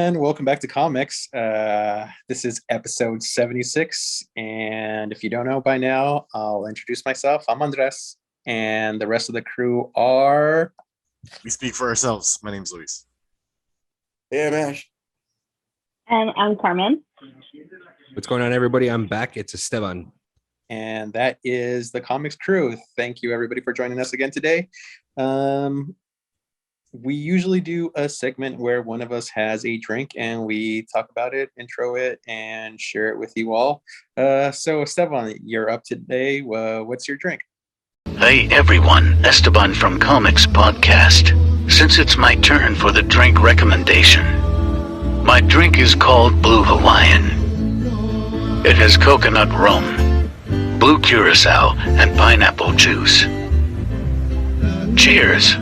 And welcome back to Comix. This is episode 76. And if you don't know by now, I'll introduce myself. I'm Andres. And the rest of the crew are. We speak for ourselves. My name's Luis. Hey, I'm Ash. And I'm Carmen. What's going on, everybody? I'm back. It's Esteban. And that is the Comix crew. Thank you, everybody, for joining us again today. We usually do a segment where one of us has a drink and we talk about it, intro it, and share it with you all. So Esteban, you're up today. What's your drink? Hey everyone, Esteban from Comix Podcast. Since it's my turn for the drink recommendation, my drink is called Blue Hawaiian. It has coconut rum, blue curacao, and pineapple juice. Cheers.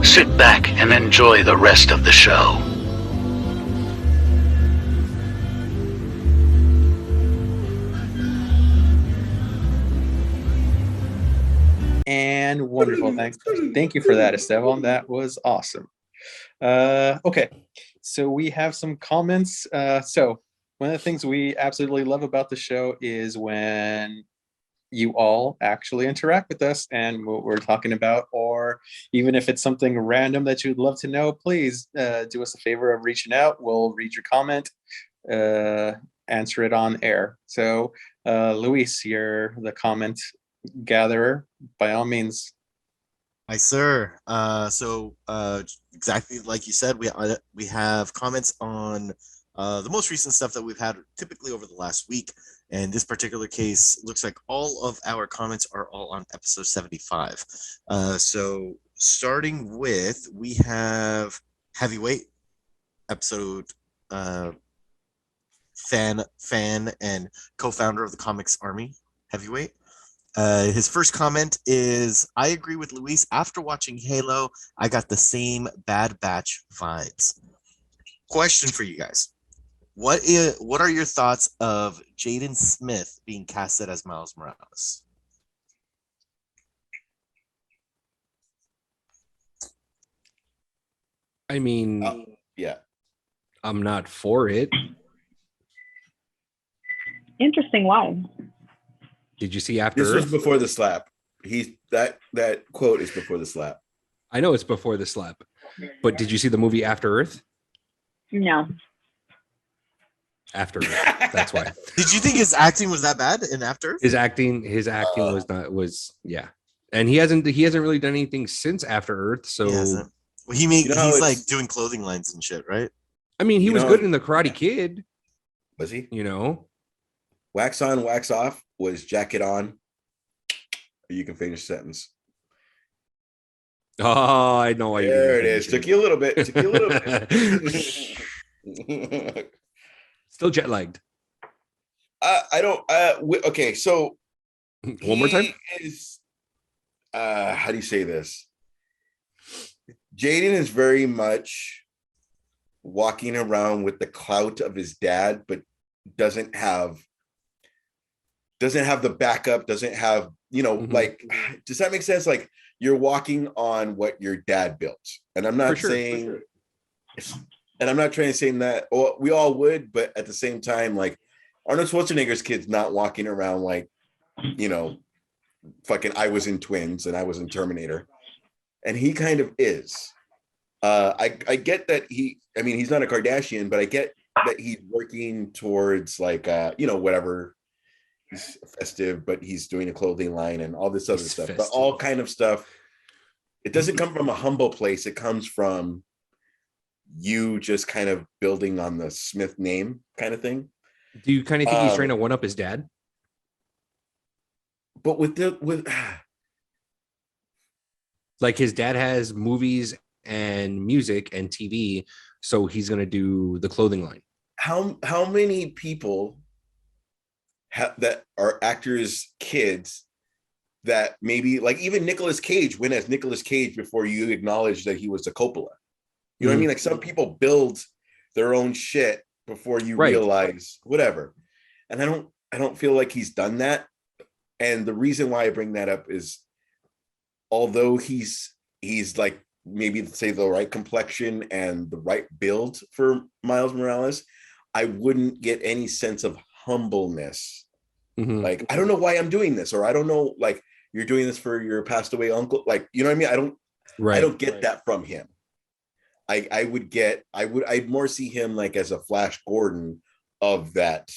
Sit back and enjoy the rest of the show. And wonderful. Thank you for that, Esteban. That was awesome. Okay, so we have some comments. So one of the things we absolutely love about the show is when you all actually interact with us and what we're talking about, or even if it's something random that you'd love to know, please do us a favor of reaching out. We'll read your comment, answer it on air. So Luis, you're the comment gatherer, by all means. Hi, sir. So exactly like you said, we have comments on the most recent stuff that we've had typically over the last week. And this particular case looks like all of our comments are all on episode 75. So starting with, we have Heavyweight, episode fan and co-founder of the Comix Army, Heavyweight. His first comment is, I agree with Luis. After watching Halo, I got the same Bad Batch vibes. Question for you guys. What are your thoughts of Jaden Smith being casted as Miles Morales? I mean, Yeah. I'm not for it. Interesting. Why? Did you see After This Earth? was before the slap. That quote is before the slap. I know it's before the slap, but did you see the movie After Earth? No. After Earth. That's why. Did you think his acting was that bad in After? His acting was yeah. And he hasn't really done anything since After Earth. So He hasn't. Well, he's like doing clothing lines and shit, right? I mean, he was good in The Karate Kid. Was he? You know, Wax on, wax off was jacket on. You can finish the sentence. oh, I know why. There it is. Took you a little bit. Still jet lagged. I don't. Okay, so One more time. Is how do you say this? Jaden is very much walking around with the clout of his dad, but doesn't have the backup. Doesn't have like. Does that make sense? Like you're walking on what your dad built, and I'm not saying. And I'm not trying to say that we all would, but at the same time, like Arnold Schwarzenegger's kid's not walking around like, fucking I was in Twins and I was in Terminator. And he kind of is. I get that he's not a Kardashian, but I get that he's working towards like, whatever. He's festive, but he's doing a clothing line and all this other stuff. But all kind of stuff. It doesn't come from a humble place. It comes from you just kind of building on the Smith name kind of thing. Do you kind of think he's trying to one up his dad? But with like his dad has movies and music and TV, so he's gonna do the clothing line. How many people that are actors' kids that maybe like even Nicolas Cage went as Nicolas Cage before you acknowledge that he was a Coppola? You know what I mean? Like some people build their own shit before you realize whatever. And I don't feel like he's done that. And the reason why I bring that up is although he's like maybe say the right complexion and the right build for Miles Morales, I wouldn't get any sense of humbleness. Like, I don't know why I'm doing this, or I don't know, like, you're doing this for your passed away uncle, like, you know what I mean? I don't get that from him. I'd more see him like as a Flash Gordon of that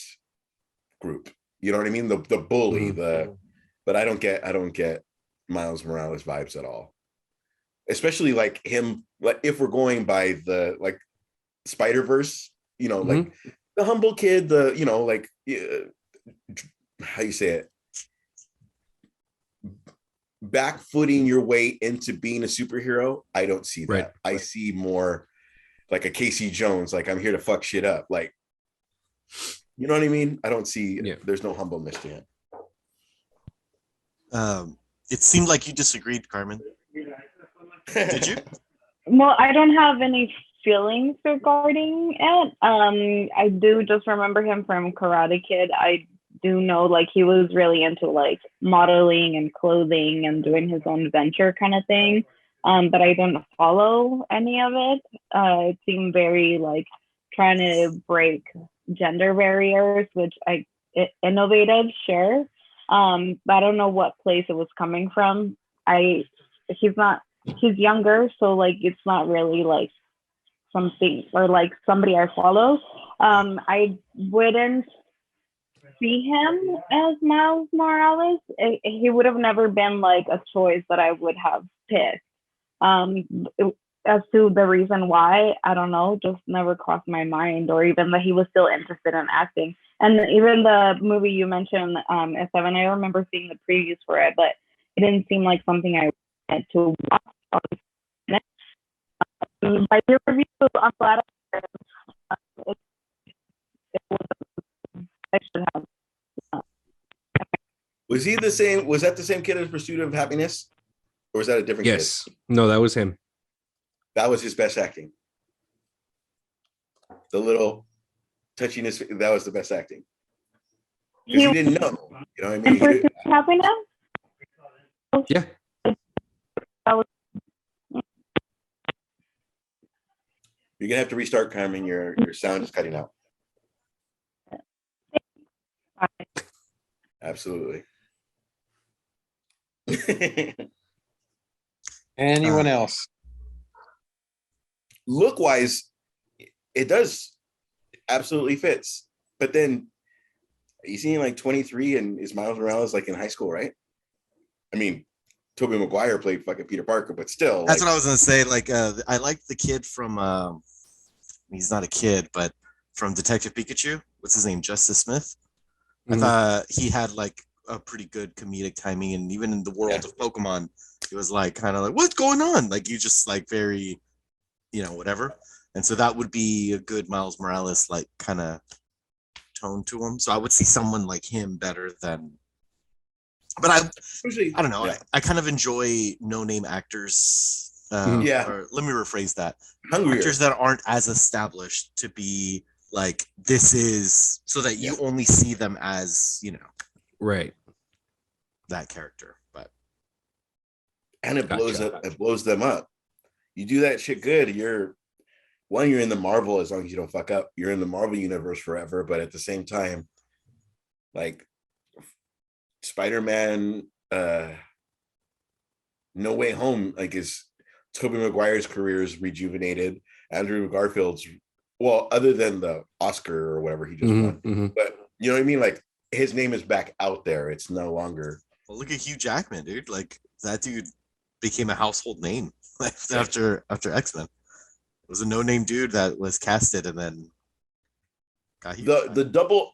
group. You know what I mean? The bully, but I don't get Miles Morales vibes at all. Especially like him, like if we're going by the like Spider-Verse, you know, like the humble kid, the, you know, like how you say it? Backfooting your way into being a superhero. I don't see that. Right. I see more like a Casey Jones, like I'm here to fuck shit up. Like, you know what I mean? I don't see, there's no humbleness to him. It seemed like you disagreed, Carmen. Did you? Well, I don't have any feelings regarding it. I do just remember him from Karate Kid. I do know like he was really into like modeling and clothing and doing his own venture kind of thing. But I don't follow any of it. It seemed very like trying to break gender barriers, which innovative, sure. But I don't know what place it was coming from. He's younger, so like it's not really like something or like somebody I follow. I wouldn't see him as Miles Morales. He would have never been like a choice that I would have picked. As to the reason why, I don't know, just never crossed my mind, or even that he was still interested in acting. And even the movie you mentioned, S7, I remember seeing the previews for it, but it didn't seem like something I wanted to watch. By your review, I'm glad I should have. Was he the same? Was that the same kid as Pursuit of Happiness? Or was that a different kid? Yes. No, that was him. That was his best acting. The little touchiness, that was the best acting. Because he didn't know. You know what I mean? In Pursuit of Happiness? Yeah. You're gonna have to restart, Carmen. Your sound is cutting out. Absolutely. Anyone else? Look wise, it does absolutely fits. But then he's seeing like 23 and is Miles Morales like in high school, right? I mean, Tobey Maguire played fucking Peter Parker, but still. That's what I was gonna say. Like, I like the kid from. He's not a kid, but from Detective Pikachu. What's his name? Justice Smith. I thought he had like a pretty good comedic timing, and even in the world of Pokemon, it was like kind of like, what's going on? Like you just like very, you know, whatever. And so that would be a good Miles Morales like kind of tone to him. So I would see someone like him better than. But I don't know. Yeah. I kind of enjoy no-name actors. Or let me rephrase that. Hungrier. Actors that aren't as established to be like this is so that you only see them as, you know, right, that character. But and it blows them up. You do that shit good, you're in the Marvel, as long as you don't fuck up, you're in the Marvel universe forever. But at the same time, like Spider-Man No Way Home, like is Tobey Maguire's career is rejuvenated. Andrew Garfield's, well, other than the Oscar or whatever he just won, but you know what I mean? Like his name is back out there. It's no longer. Well, look at Hugh Jackman, dude. Like that dude became a household name after X-Men. It was a no-name dude that was casted and then got the double.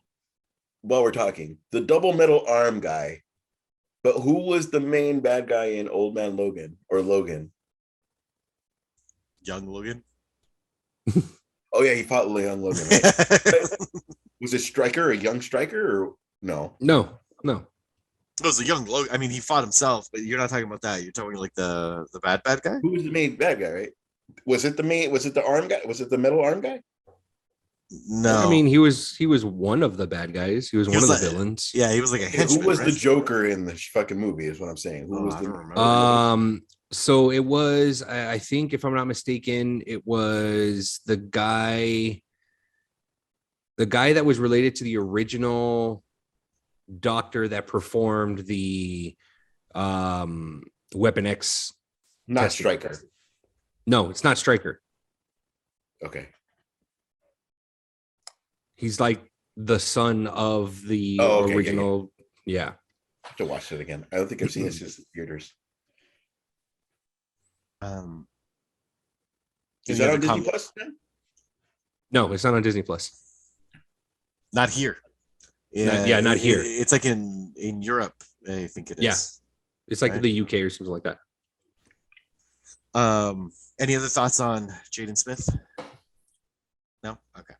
While we're talking, the double metal arm guy, but who was the main bad guy in Old Man Logan or Logan? Young Logan. Oh yeah, he fought young Logan. Right? Was it Stryker, a young Stryker, or no? No. It was a young Logan. I mean, he fought himself, but you're not talking about that. You're talking like the bad guy. Who was the main bad guy? Right? Was it the arm guy? Was it the metal arm guy? No, I mean, he was one of the bad guys. He was one of the villains. Yeah, he was like a Hey, henchman. who was the right? Joker in the fucking movie? Is what I'm saying. Who was I the? don't remember. So it was, I think, if I'm not mistaken, it was the guy that was related to the original doctor that performed the Weapon X. Not testing. Stryker. No, it's not Stryker. Okay. He's like the son of the okay, original. Yeah. I have to watch it again. I don't think I've seen it since the theaters. Is that on Disney Plus? No, it's not on Disney Plus. Not here. Not here. It's like in Europe, I think it is. Yeah. It's like Right. the UK or something like that. Any other thoughts on Jaden Smith? No? Okay.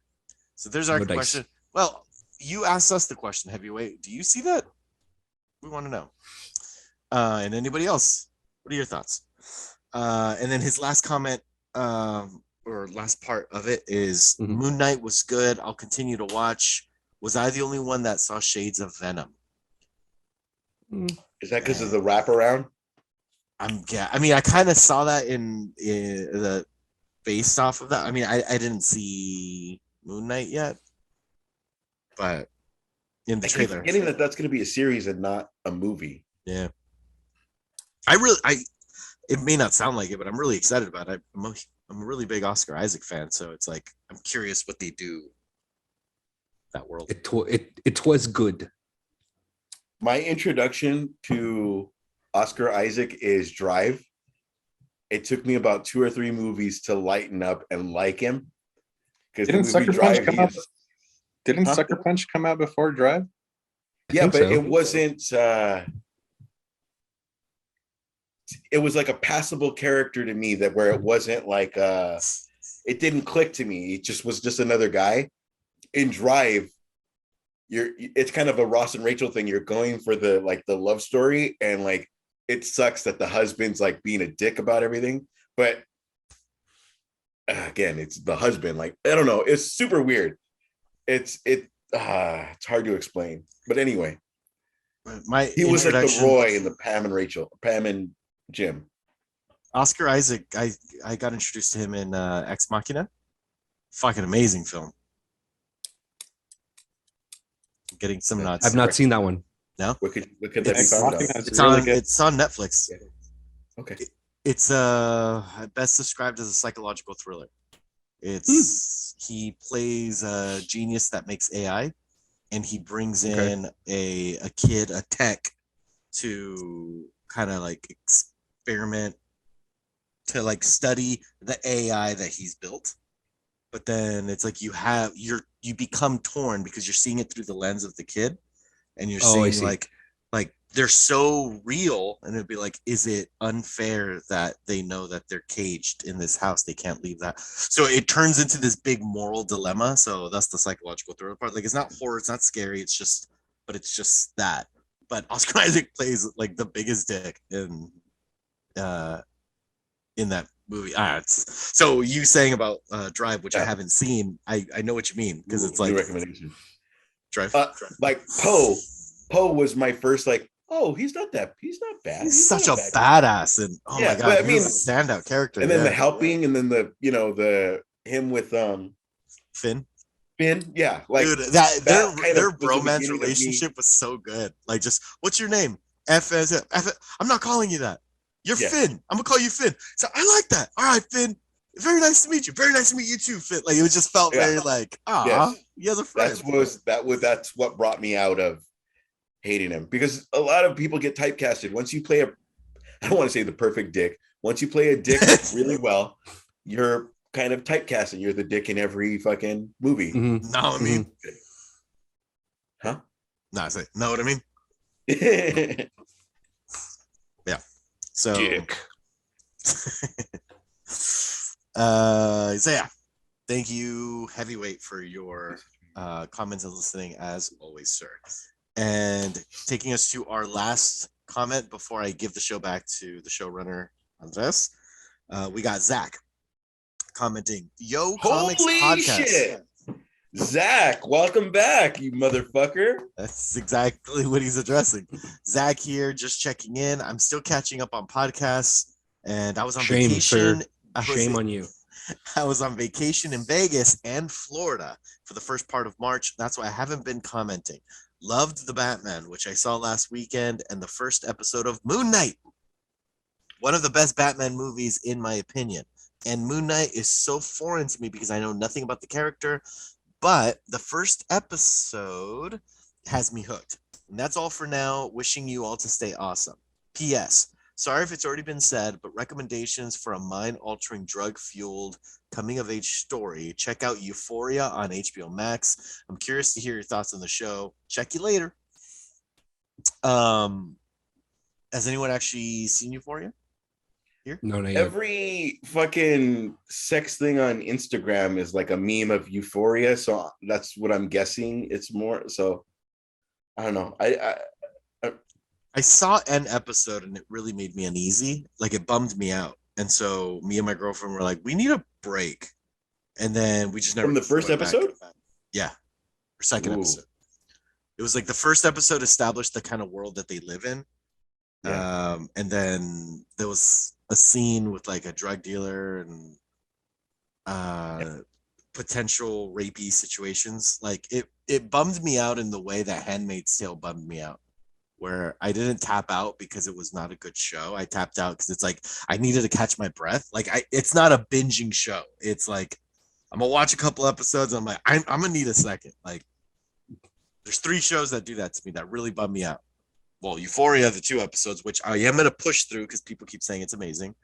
So there's our No dice. question. Well, you asked us the question, Heavyweight. Do you see that? We want to know. And anybody else? What are your thoughts? And then his last comment, or last part of it is Moon Knight was good. I'll continue to watch. Was I the only one that saw shades of Venom? Is that because of the wraparound? I mean, I kind of saw that in the based off of that. I mean, I didn't see Moon Knight yet, but in the trailer, Getting that's going to be a series and not a movie. Yeah, it may not sound like it, but I'm really excited about it. I'm a really big Oscar Isaac fan, so it's like I'm curious what they do. That world. It was good. My introduction to Oscar Isaac is Drive. It took me about 2 or 3 movies to lighten up and like him. Because Didn't Sucker Punch come out? Didn't Sucker Punch come out before Drive? Yeah, but so. it wasn't. It was like a passable character to me that where it wasn't like it didn't click to me. It just was just another guy. In Drive, it's kind of a Ross and Rachel thing. You're going for the love story, and like it sucks that the husband's like being a dick about everything. But again, it's the husband. Like I don't know, it's super weird. It's hard to explain. But anyway, he was like the Roy and the Pam and Jim. Oscar Isaac, I got introduced to him in Ex Machina. Fucking amazing film. Getting some nuts. I've not seen that one. No, what could that be found on? It's on Netflix. Okay. It's best described as a psychological thriller. It's he plays a genius that makes AI, and he brings in a kid, a tech, to kind of like experiment, to like study the AI that he's built. But then it's like you become torn because you're seeing it through the lens of the kid, and you're seeing like they're so real, and it'd be like, is it unfair that they know that they're caged in this house? They can't leave that. So it turns into this big moral dilemma. So that's the psychological thriller part. Like it's not horror, it's not scary. It's just that. But Oscar Isaac plays like the biggest dick in that movie. So you saying about Drive, which I haven't seen, I know what you mean, because it's like recommendation. Drive. Like Poe was my first like, oh, he's not bad. He's such a badass, and my god, but I mean, he's a standout character. And then the helping, and then the him with Finn, yeah, like dude, their bromance relationship was so good. Like, just what's your name? F. I'm not calling you that. You're Finn. I'm gonna call you Finn. So I like that. All right, Finn. Very nice to meet you. Very nice to meet you too, Finn. Like it just felt very like, you have a friend. That's what brought me out of hating him, because a lot of people get typecasted. Once you play I don't want to say the perfect dick. Once you play a dick really well, you're kind of typecasted. You're the dick in every fucking movie. Mm-hmm. Know what I mean? Huh? No, I say, know what I mean? Yeah. So Dick. So yeah, thank you, Heavyweight, for your comments and listening as always, sir. And taking us to our last comment before I give the show back to the showrunner Andres, we got Zach commenting, "Yo, Comix podcast." Shit. Zach, welcome back, you motherfucker. That's exactly what he's addressing. Zach here, just checking in. I'm still catching up on podcasts, and I was on Shame, vacation. sir. Shame on you. I was on vacation in Vegas and Florida for the first part of March. That's why I haven't been commenting. Loved the Batman, which I saw last weekend, and the first episode of Moon Knight. One of the best Batman movies, in my opinion. And Moon Knight is so foreign to me because I know nothing about the character. But the first episode has me hooked. And that's all for now. Wishing you all to stay awesome. P.S. Sorry if it's already been said, but recommendations for a mind-altering, drug-fueled, coming-of-age story. Check out Euphoria on HBO Max. I'm curious to hear your thoughts on the show. Check you later. Has anyone actually seen Euphoria? Here? No, not yet. Every fucking sex thing on Instagram is like a meme of Euphoria, so that's what I'm guessing it's more. So I don't know. I saw an episode and it really made me uneasy. Like it bummed me out. And so me and my girlfriend were like, we need a break. And then we just never From the first went back. episode? Yeah. Or second Ooh. episode. It was like the first episode established the kind of world that they live in. Yeah. And then there was a scene with like a drug dealer and potential rapey situations. Like it bummed me out in the way that Handmaid's Tale bummed me out, where I didn't tap out because it was not a good show. I tapped out because it's like I needed to catch my breath. Like it's not a binging show. It's like I'm gonna watch a couple episodes and I'm like I'm gonna need a second. Like there's 3 shows that do that to me that really bum me out. Well, Euphoria, the 2 episodes, which I am gonna push through because people keep saying it's amazing.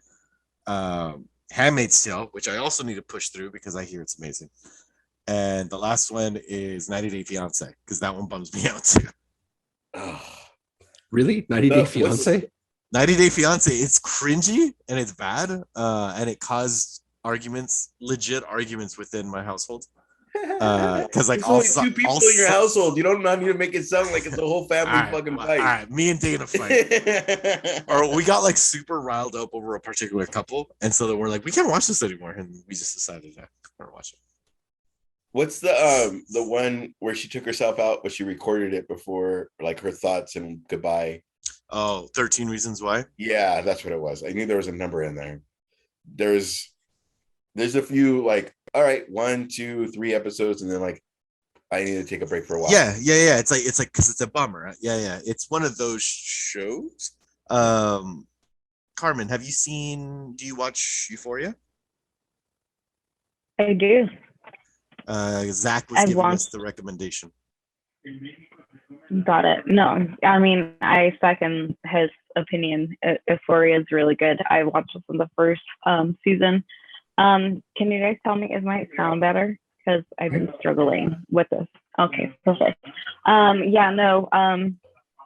Handmaid's Tale, which I also need to push through because I hear it's amazing. And the last one is 90 Day Fiance because that one bums me out too. Really? 90 Day Fiance? 90 Day Fiance, it's cringy and it's bad. And it caused legit arguments within my household. Because like there's only 2 people in your household. You don't need to make it sound like it's a whole family fucking fight. All right, me and Dana fight. Or we got like super riled up over a particular couple, and so then we're like, we can't watch this anymore, and we just decided to never watch it. What's the one where she took herself out, but she recorded it before, like her thoughts and goodbye? Oh, 13 Reasons Why? Yeah, that's what it was. I knew there was a number in there. There's a few like, all right, 1, 2, 3 episodes, and then like I need to take a break for a while. Yeah. It's like because it's a bummer. Yeah. It's one of those shows. Carmen, do you watch Euphoria? I do. Zach was giving us the recommendation. Got it. No, I mean, I second his opinion. Euphoria is really good. I watched it from the first season. Can you guys tell me, is my sound better? Because I've been struggling with this. Okay, perfect.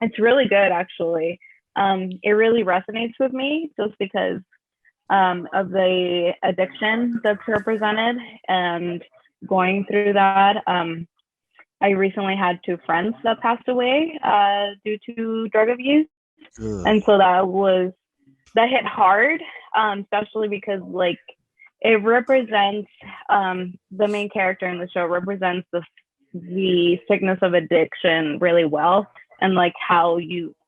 It's really good, actually. It really resonates with me just because of the addiction that's represented and going through that. I recently had 2 friends that passed away due to drug abuse. Ugh. And so that hit hard, especially because like it represents the main character in the show represents the sickness of addiction really well, and like how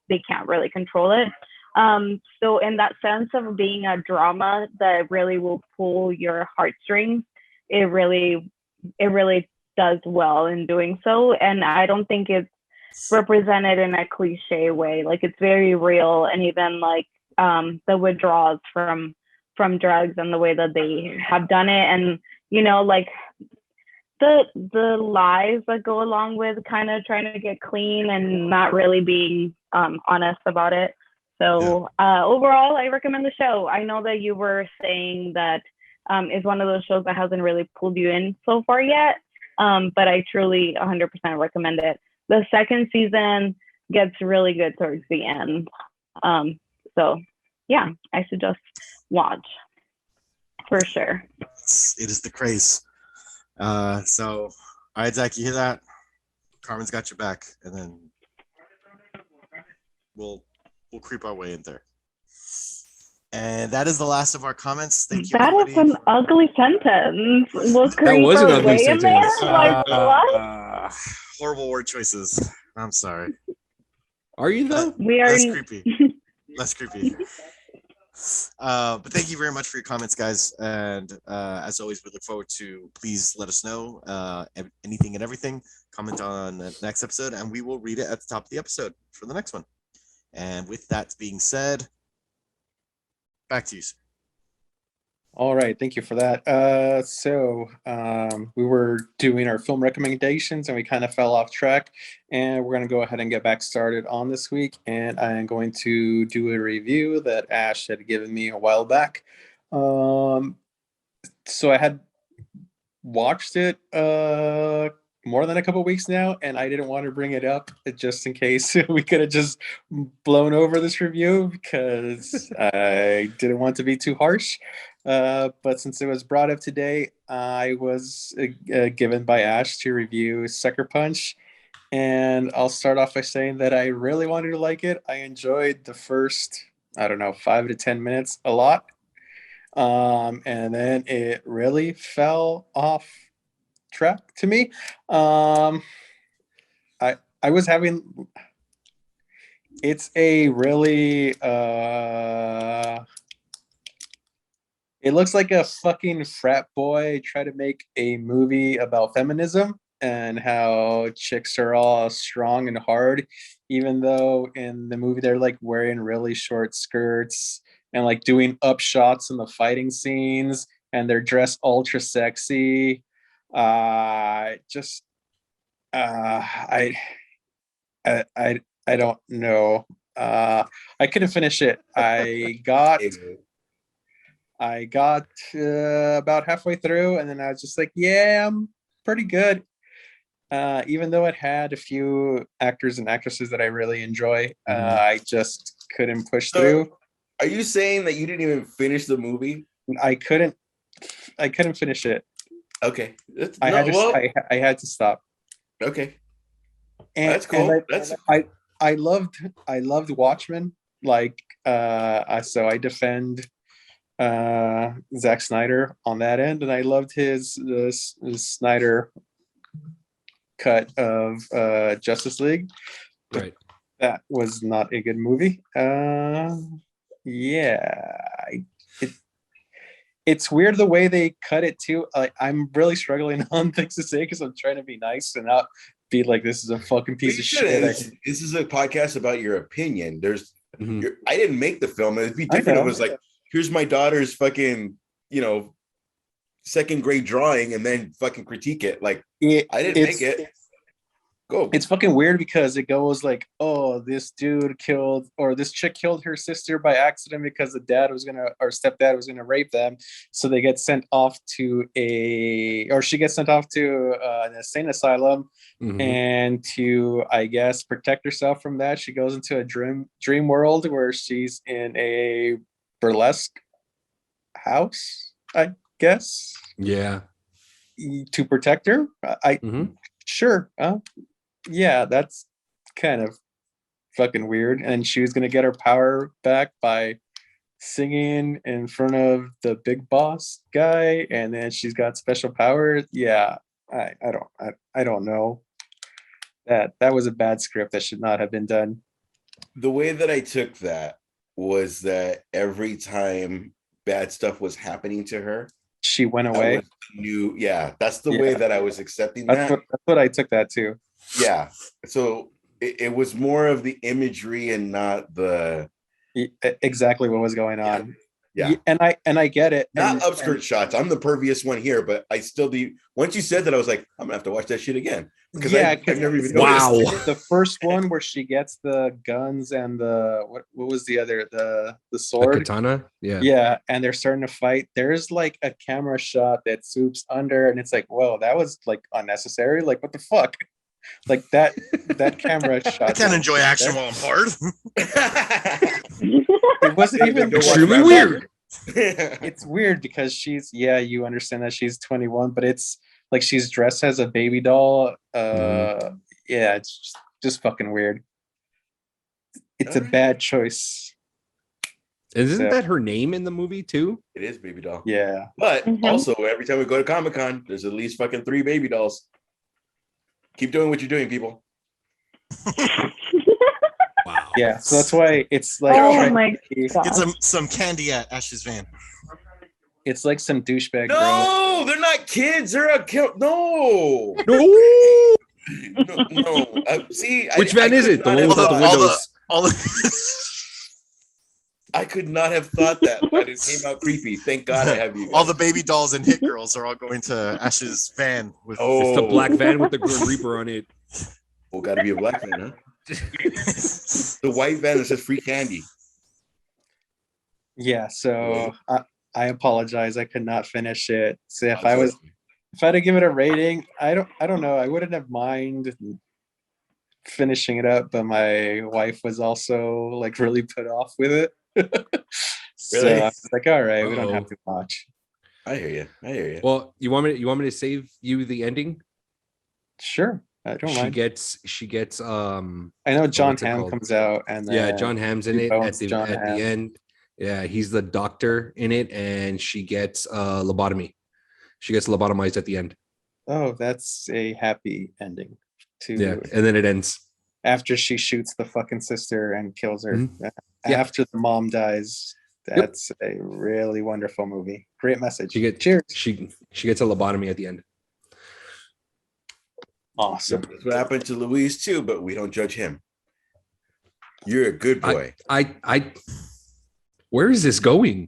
they can't really control it. So in that sense of being a drama that really will pull your heartstrings, it really does well in doing so. And I don't think it's represented in a cliche way. Like it's very real, and even like the withdrawals from drugs and the way that they have done it, and like the lies that go along with kind of trying to get clean and not really being honest about it. So overall, I recommend the show. I know that you were saying that it's one of those shows that hasn't really pulled you in so far yet, but I truly 100% recommend it. The second season gets really good towards the end. So yeah, I suggest watch for sure. It is the craze. So, all right, Zach, you hear that? Carmen's got your back, and then we'll creep our way in there. And that is the last of our comments. Thank you, That is everybody. an ugly sentence. Was That was an creeper ugly way in there? sentence. Like what? Horrible word choices. I'm sorry. Are you though? We are. Less creepy. Less creepy. But thank you very much for your comments, guys. And as always, we look forward to, please let us know anything and everything. Comment on the next episode, and we will read it at the top of the episode for the next one. And with that being said, back to you, sir. All right, thank you for that. So we were doing our film recommendations and we kind of fell off track, and we're going to go ahead and get back started on this week. And I am going to do a review that Ash had given me a while back. So I had watched it more than a couple weeks now, and I didn't want to bring it up just in case we could have just blown over this review because I didn't want to be too harsh. But since it was brought up today, I was given by Ash to review Sucker Punch. And I'll start off by saying that I really wanted to like it. I enjoyed the first, 5 to 10 minutes a lot. And then it really fell off track to me. I was having, it's a really, it looks like a fucking frat boy tried to make a movie about feminism and how chicks are all strong and hard, even though in the movie they're like wearing really short skirts and like doing up shots in the fighting scenes, and they're dressed ultra sexy. I don't know. I couldn't finish it. I got about halfway through, and then I was just like, yeah, I'm pretty good. Even though it had a few actors and actresses that I really enjoy, I just couldn't push through. Are you saying that you didn't even finish the movie? I couldn't finish it. Okay. I had to stop. Okay. And that's cool. I loved Watchmen. Like so I defend Zack Snyder on that end, and I loved his Snyder cut of Justice League. Right. That was not a good movie. It's weird the way they cut it too. I'm really struggling on things to say because I'm trying to be nice and not be like, this is a fucking piece of shit. This is a podcast about your opinion. I didn't make the film. It'd be different. It was like, here's my daughter's fucking, second grade drawing, and then fucking critique it. Like, I didn't make it. Go. It's fucking weird because it goes like, oh, this dude killed, or this chick killed her sister by accident because the stepdad was gonna rape them. So they get sent off to she gets sent off to an insane asylum. And to, I guess, protect herself from that, she goes into a dream world where she's in a burlesque house, I guess. Yeah. To protect her. Sure. Yeah, that's kind of fucking weird. And she was gonna get her power back by singing in front of the big boss guy, and then she's got special powers. Yeah, I don't know. That was a bad script that should not have been done. The way that I took that was that every time bad stuff was happening to her, she went away. That's the way that I was accepting that. That's what I took that too. Yeah. So it was more of the imagery and not the exactly what was going on. Yeah. And I get it. Not upskirt shots. I'm the pervious one here, but I still do. Once you said that, I was like, I'm gonna have to watch that shit again. Because I've never even noticed. The first one where she gets the guns and the what was the other, the sword, the katana. Yeah, and they're starting to fight. There's like a camera shot that swoops under, and it's like, whoa, that was like unnecessary. Like, what the fuck? Like that camera shot. I can't enjoy action while I'm hard. It wasn't even extremely weird. It's weird because you understand that she's 21, but it's like she's dressed as a baby doll. Yeah, it's just fucking weird. It's a bad choice. Isn't So, that her name in the movie too? It is baby doll. yeah. But Mhm. also, every time we go to Comic-Con, there's at least fucking 3 baby dolls. Keep doing what you're doing, people. Wow. Yeah. So that's why it's like Oh my Get god. some candy at Ash's van. it's like some douchebag girl. No, they're not kids. They're a no. No. No. See, Which van is could it? The not one have without the thought- windows. All the I could not have thought that, but it came out creepy. Thank God I have you. all guys. the baby dolls and hit girls are all going to Ash's van with It's the Oh. black van with the Grim Reaper on it. Oh, got to be a black van, huh? The white van that says free candy. Yeah. So I apologize. I could not finish it. So if I'm I sorry. had to give it a rating, I don't know. I wouldn't have mind finishing it up, but my wife was also like really put off with it. So Really? I was like, all right, we don't have Uh-oh. to watch. I hear you. I hear you. Well, you want me to save you the ending? Sure. I don't She mind. gets I know John what's it Hamm called? comes out and yeah, then John Hamm's in Two it at Bones the John at Hamm. the end. Yeah, he's the doctor in it, and she gets lobotomy. She gets lobotomized at the end. Oh, that's a happy ending to Yeah, and then it ends. after she shoots the fucking sister and kills her. Mhm. Yeah. After the mom dies. That's a really wonderful movie. Great message. She gets Cheers. she gets a lobotomy at the end. Awesome. That's what happened to Luis too, but we don't judge him. You're a good boy. I where is this going?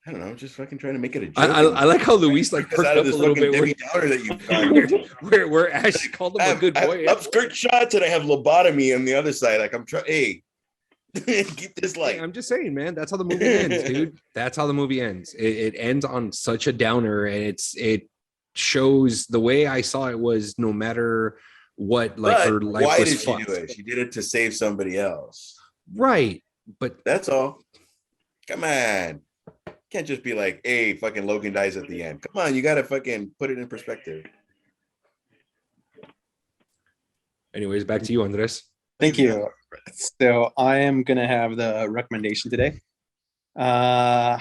I don't know. I'm just fucking trying to make it a joke. I like how Luis like Bring us perked out up of a this little fucking bit Debbie Downer that you got here. where Ash called him a good I have boy. upskirt shots and I have lobotomy on the other side. Like I'm trying. Hey, keep this light. I'm just saying, man. That's how the movie ends, dude. That's how the movie ends. It ends on such a downer, and it shows the way I saw it was no matter what, like But her life why was did she fucked. do it? She did it to save somebody else. Right, but That's all. Come on. Can't just be like, hey, fucking Logan dies at the end. Come on, you gotta fucking put it in perspective. anyways, back to you, Andres. Thank you. So I am gonna have the recommendation today. So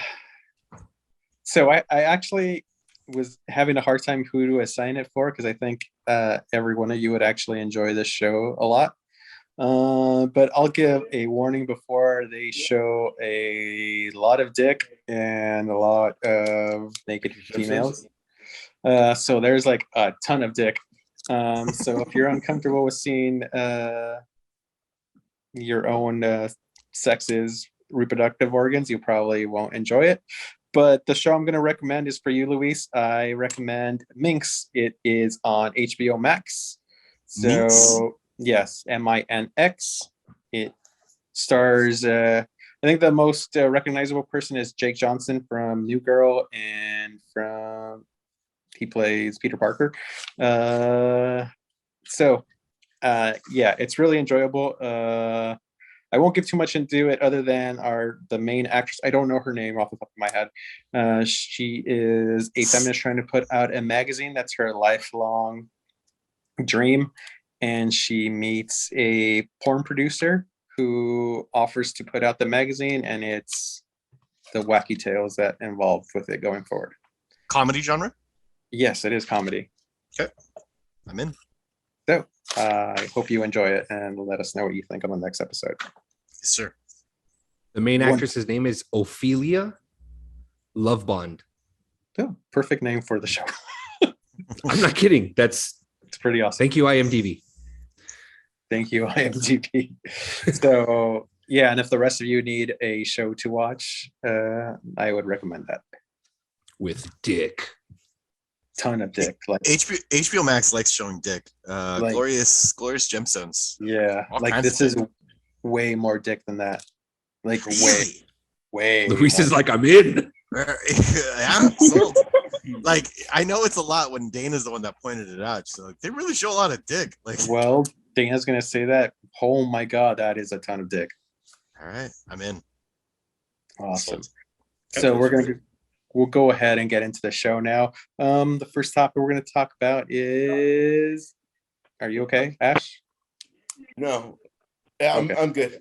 I actually was having a hard time who to assign it for because I think every one of you would actually enjoy this show a lot. But I'll give a warning before they show a lot of dick and a lot of naked females. So there's like a ton of dick. So if you're uncomfortable with seeing your own sex's reproductive organs, you probably won't enjoy it. But the show I'm going to recommend is for you, Luis. I recommend Minx. It is on HBO Max. So Minx? yes, Minx. It stars. I think the most recognizable person is Jake Johnson from New Girl and from he plays Peter Parker. Yeah, it's really enjoyable. I won't give too much into it other than the main actress. I don't know her name off the top of my head. She is a feminist trying to put out a magazine. That's her lifelong dream. And she meets a porn producer who offers to put out the magazine, and it's the wacky tales that involved with it going forward. Comedy genre? Yes, it is comedy. I'm in. So I hope you enjoy it and let us know what you think on the next episode. Yes, sir. The main actress's name is Ophelia Lovebond. Oh, perfect name for the show. I'm not kidding. It's Pretty awesome. thank you, IMDb. Thank you, IMDb. So yeah, and if the rest of you need a show to watch, I would recommend that. With dick. Ton of dick. Like HBO Max likes showing dick. Like- Glorious Gemstones. yeah, All like kinds this of is way more dick than that. Like Really? way. Luis more. is like, I'm in. Yeah, sold. Like I know it's a lot when Dana's the one that pointed it out. So like, they really show a lot of dick. Like, Well, Dana's gonna say that. Oh my god, that is a ton of dick. all right, I'm in. Awesome. Sold. So we'll go ahead and get into the show now. The first topic we're gonna talk about is. Are you okay, Ash? No. Yeah, Okay. I'm good.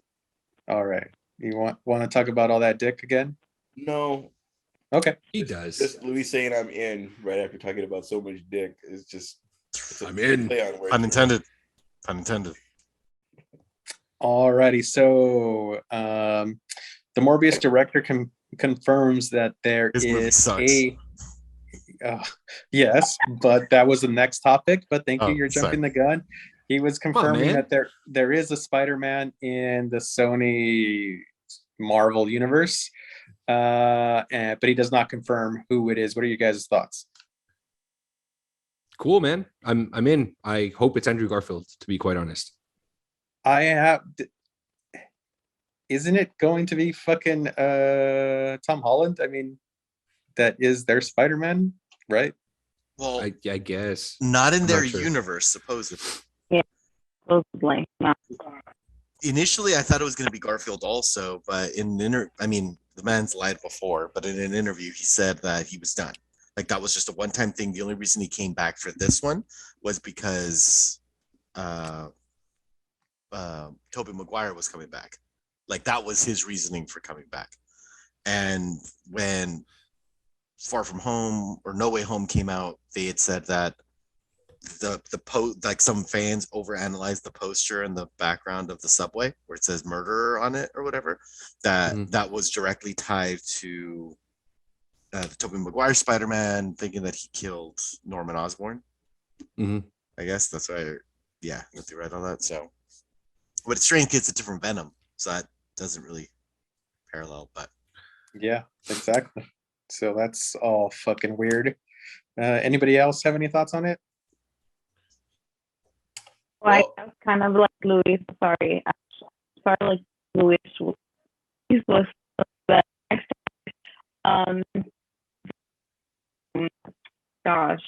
All right. You want to talk about all that dick again? No, Okay. He does. just Louis saying I'm in right after talking about so much dick is just. It's a I'm in. play on words. Pun intended. Pun intended. Alrighty. So the Morbius director confirms that there His movie is sucks. yes, but that was the next topic. But thank you. Oh, You're sorry. jumping the gun. He was on, confirming man. that there is a Spider-Man in the Sony Marvel universe, but he does not confirm who it is. What are you guys' thoughts? Cool, man. I'm in. I hope it's Andrew Garfield, to be quite honest. Isn't it going to be fucking Tom Holland? I mean, that is their Spider-Man, right? Well, I guess. not in I'm their not sure. universe, supposedly. Supposedly. No. Initially, I thought it was going to be Garfield also, but the man's lied before, but in an interview, he said that he was done. Like, that was just a one-time thing. The only reason he came back for this one was because Tobey Maguire was coming back. Like, that was his reasoning for coming back. And when Far From Home or No Way Home came out, they had said that some fans overanalyzed the poster in the background of the subway where it says murderer on it or whatever, that was directly tied to the Tobey Maguire Spider-Man, thinking that he killed Norman Osborn. Mm-hmm. I guess that's why that they read all that. So, but Strange gets a different Venom, so that doesn't really parallel. But Yeah, exactly. So that's all fucking weird. Anybody else have any thoughts on it? Like, I was kind of like Louis. Sorry, like Louis was the next. Gosh,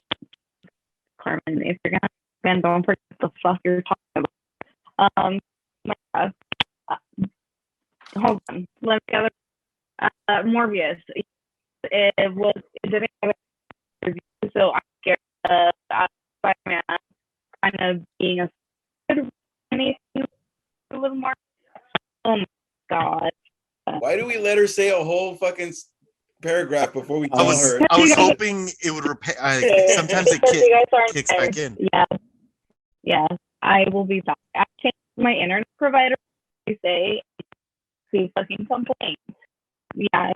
Carmen, if you're gonna spend, don't forget the fuck you're talking about. My God. Hold on. Let me get Morbius. It didn't have a review, so I'm scared of Spider-Man kind of being a little more. Oh my God. Why do we let her say a whole fucking paragraph before we tell her? I was hoping it would repair. Sometimes it kicks back in. Yeah. I will be back. I changed my internet provider. You say to fucking complain. Yeah.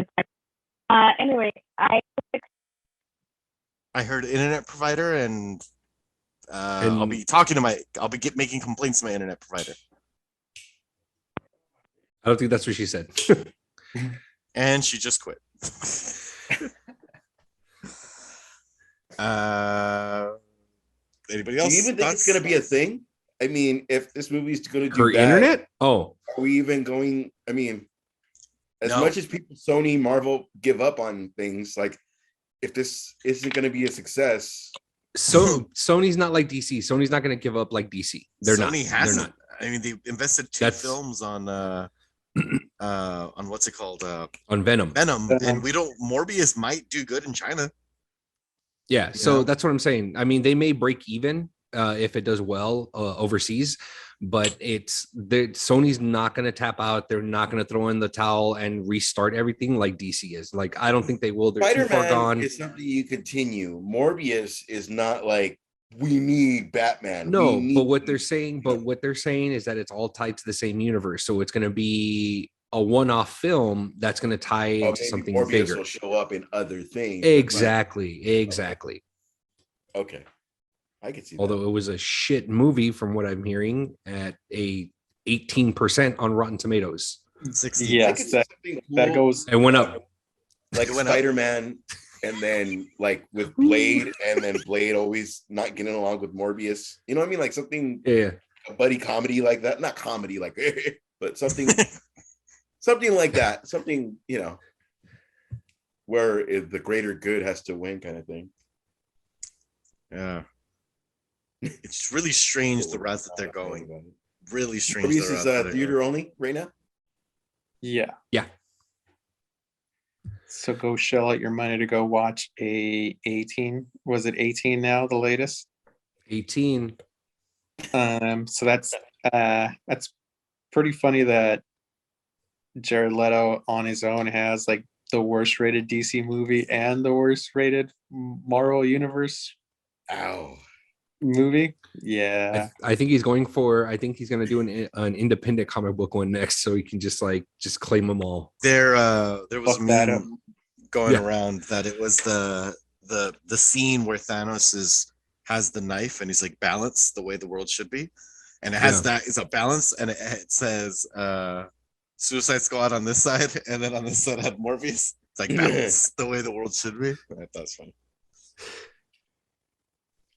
Anyway, I heard internet provider, and I'll be making complaints to my internet provider. I don't think that's what she said. And she just quit. Anybody else? Do you even think it's going to be a thing? I mean, if this movie's going to do Her bad, internet? Oh, are we even going? I mean, as much as people, Sony, Marvel give up on things, like if this isn't going to be a success, so Sony's not like DC. Sony's not going to give up like DC. Sony hasn't. They're not. I mean, they invested two films on what's it called? On Venom. And Morbius might do good in China. Yeah, so that's what I'm saying. I mean, they may break even if it does well overseas, but Sony's not going to tap out. They're not going to throw in the towel and restart everything like DC is. Like, I don't think they will. They're too far gone. Is something you continue. Morbius is not like we need Batman. No, but what they're saying is that it's all tied to the same universe. So it's going to be a one-off film that's going to tie into something Morbius bigger. Will show up in other things. Exactly. Okay. I can see that. Although it was a shit movie from what I'm hearing at a 18% on Rotten Tomatoes. 60. Yes, that goes. It went up. Like Spider-Man, and then like with Blade, and then Blade always not getting along with Morbius. You know what I mean? Like something, a buddy comedy like that. Not comedy like, but something, something like that. Something, where the greater good has to win, kind of thing. Yeah. It's really strange the route that they're going. Really strange. Morbius is theater only right now. Yeah. Yeah. So go shell out your money to go watch a 18. Was it 18 now? The latest 18. So that's pretty funny that Jared Leto on his own has like the worst rated DC movie and the worst rated Marvel Universe Ow. movie. Yeah. I think he's going for. I think he's going to do an independent comic book one next, so he can just claim them all. There was Fuck a that up. meme going around that it was the scene where Thanos has the knife and he's like balanced the way the world should be, and it has that is a balance, and it says Suicide Squad on this side, and then on this side had Morbius. It's like balance the way the world should be. I thought was funny.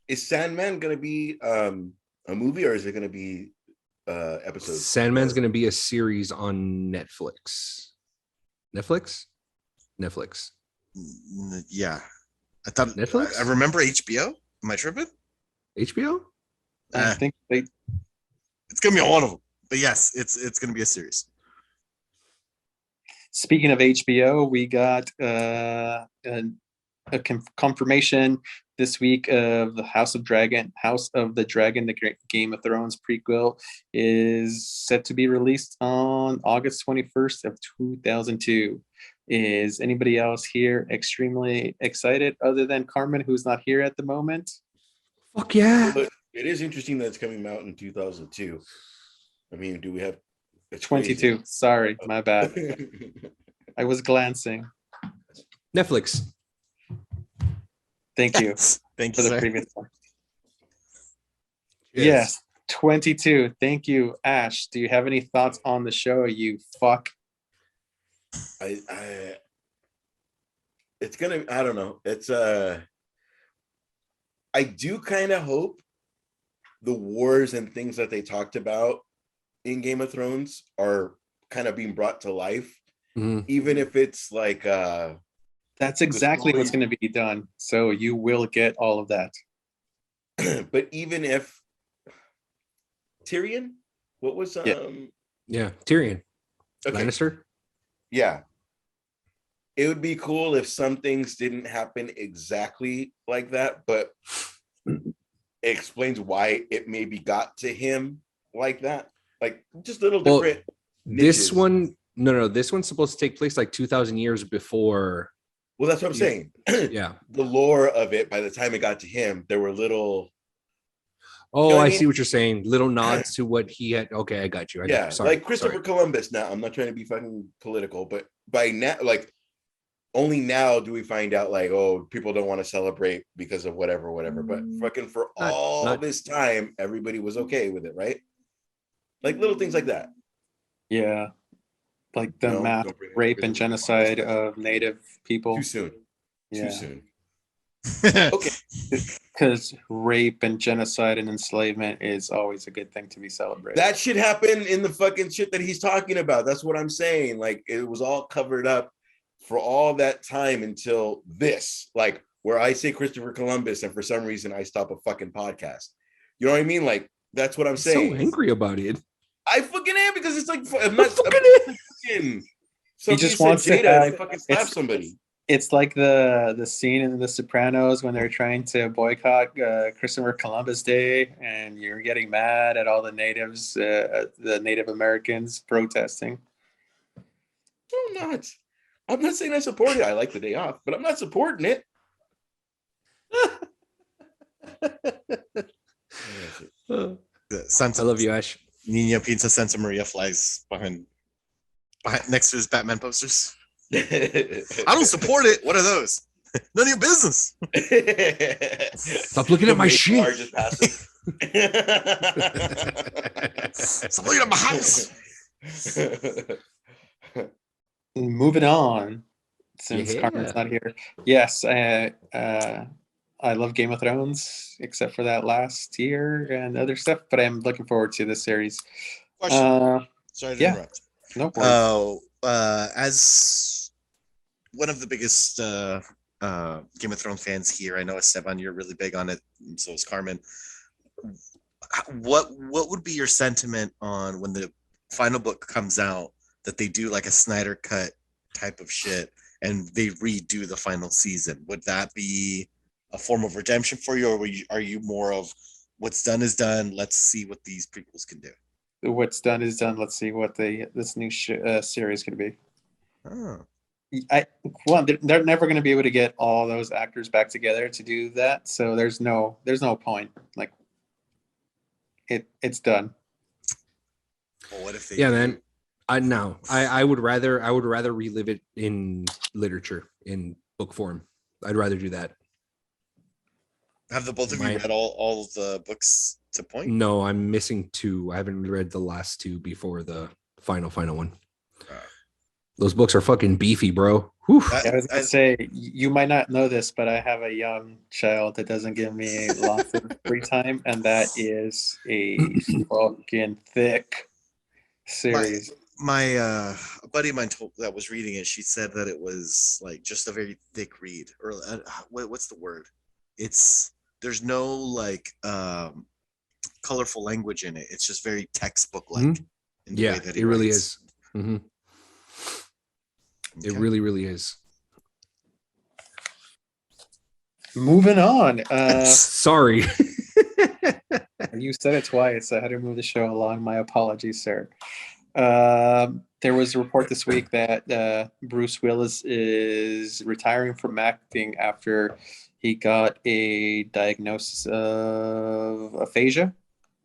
Is Sandman gonna be a movie, or is it gonna be episodes? Sandman's going to be a series on Netflix. Netflix. Yeah, I thought Netflix. I remember HBO. Am I tripping? HBO. I think it's gonna be one of them. But yes, it's gonna be a series. Speaking of HBO, we got a confirmation this week of the House of the Dragon, the Game of Thrones prequel is set to be released on August 21st of 2002. Is anybody else here extremely excited other than Carmen, who's not here at the moment? Fuck yeah. But it is interesting that it's coming out in 2002. I mean, do we have 22? Sorry, my bad. I was glancing. Netflix. Thank you Thank for you, the sir. previous one. Yes, 22. Thank you, Ash. Do you have any thoughts on the show? You fuck. It's gonna. I don't know. It's I do kind of hope the wars and things that they talked about in Game of Thrones are kind of being brought to life, even if it's like that's exactly what's going to be done. So you will get all of that. But even if Tyrion, what was yeah, Tyrion, Lannister. Yeah, it would be cool if some things didn't happen exactly like that, but it explains why it maybe got to him like that, like just little different. This one, no, this one's supposed to take place like 2,000 years before. Well, that's what I'm saying. Yeah, the lore of it. By the time it got to him, there were little. Oh, you know I mean? See what you're saying. Little nods to what he had. Okay, I got you. Yeah, Sorry, like Christopher Columbus. Now, I'm not trying to be fucking political, but by now, like, only now do we find out, like, oh, people don't want to celebrate because of whatever. But fucking for all this time, everybody was okay with it, right? Like little things like that. Yeah, like the mass rape and genocide of Native people. Too soon. Yeah. Too soon. Okay. Because rape and genocide and enslavement is always a good thing to be celebrated. That shit happened in the fucking shit that he's talking about. That's what I'm saying. Like, it was all covered up for all that time until this, like, where I say Christopher Columbus and for some reason I stop a fucking podcast. You know what I mean? Like, that's what I'm saying. So angry about it. I fucking am, because it's like I'm not fucking. He just wants to have, and I fucking slap somebody. It's like the scene in The Sopranos when they're trying to boycott Christopher Columbus Day, and you're getting mad at all the natives, the Native Americans protesting. No, I'm not saying I support it. I like the day off, but I'm not supporting it. I love you, Ash. Nina Pinta Santa Maria flies behind next to his Batman posters. I don't support it. What are those? None of your business. Stop looking at my shit. Stop looking at my house. Moving on, since Carmen's not here. Yes, I love Game of Thrones, except for that last year and other stuff, but I'm looking forward to this series. Question. Sorry to interrupt. No problem. As one of the biggest Game of Thrones fans here, I know Esteban, you're really big on it, and so is Carmen. What would be your sentiment on when the final book comes out, that they do like a Snyder cut type of shit and they redo the final season? Would that be a form of redemption for you, or are you more of what's done is done, let's see what these prequels can do? what's done is done. Let's see what this new series could be. Oh. They're never going to be able to get all those actors back together to do that. So there's no point. Like it's done. Well, what if they? Yeah, do? man. I would rather relive it in literature, in book form. I'd rather do that. Have the both of you read all of the books to point? No, I'm missing 2. I haven't read the last 2 before the final one. Those books are fucking beefy, bro. Whew. I was gonna say, you might not know this, but I have a young child that doesn't give me lots of free time, and that is a fucking thick series. My buddy of mine that was reading it, she said that it was like just a very thick read, or what's the word? There's no like colorful language in it. It's just very textbook like. Mm-hmm. Yeah, it really is. Mm-hmm. Okay. It really is. Moving on. Sorry. You said it twice. I had to move the show along. My apologies, sir. There was a report this week that Bruce Willis is retiring from acting after he got a diagnosis of aphasia,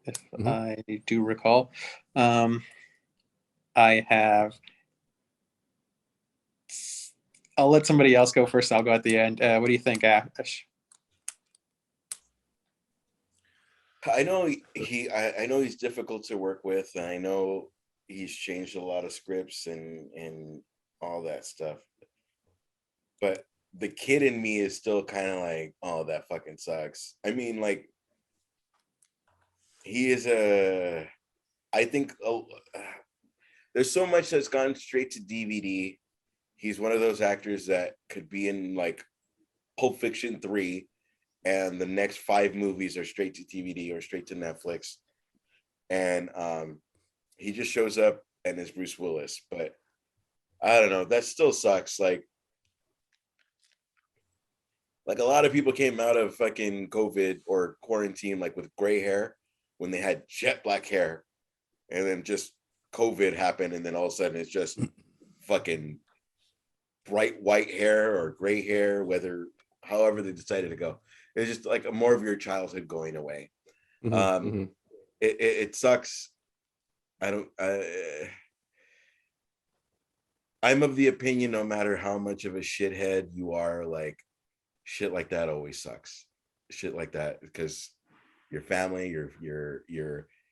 if I do recall. I'll let somebody else go first. I'll go at the end. What do you think, Ash? I know he's difficult to work with, and I know he's changed a lot of scripts and all that stuff. But the kid in me is still kind of like, oh, that fucking sucks. I mean, like, he is I think there's so much that's gone straight to DVD. He's one of those actors that could be in like Pulp Fiction 3, and the next 5 movies are straight to DVD or straight to Netflix. And he just shows up and is Bruce Willis. But I don't know, that still sucks. Like a lot of people came out of fucking COVID or quarantine like with gray hair when they had jet black hair, and then just COVID happened, and then all of a sudden it's just fucking bright white hair or gray hair, however they decided to go. It's just like more of your childhood going away. It sucks. I'm of the opinion, no matter how much of a shithead you are, like shit like that always sucks. Shit like that, because your family, your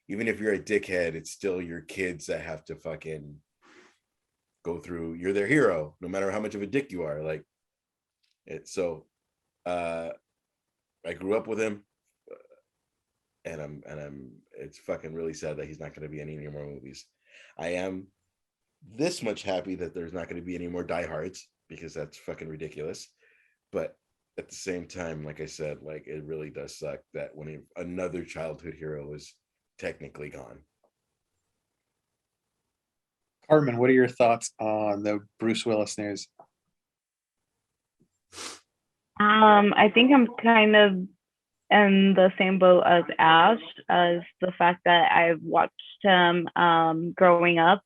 even if you're a dickhead, it's still your kids that have to fucking go through. You're their hero, no matter how much of a dick you are. Like it. So, I grew up with him, and I'm. It's fucking really sad that he's not going to be in any more movies. I am this much happy that there's not going to be any more Die Hards, because that's fucking ridiculous. But at the same time, like I said, like it really does suck that when another childhood hero is technically gone. Carmen, what are your thoughts on the Bruce Willis news? I think I'm kind of in the same boat as Ash, as the fact that I've watched him growing up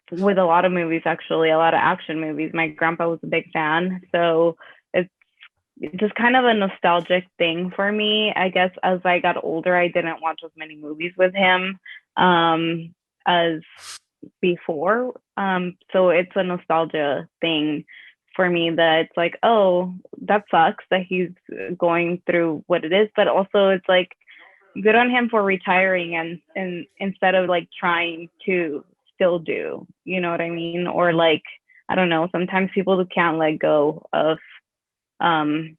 with a lot of movies, actually, a lot of action movies. My grandpa was a big fan, so it's just kind of a nostalgic thing for me. I guess as I got older, I didn't watch as many movies with him as before. So it's a nostalgia thing for me, that it's like, oh, that sucks that he's going through what it is, but also it's like good on him for retiring and instead of like trying to still do, you know what I mean? Or like, I don't know, sometimes people can't let go of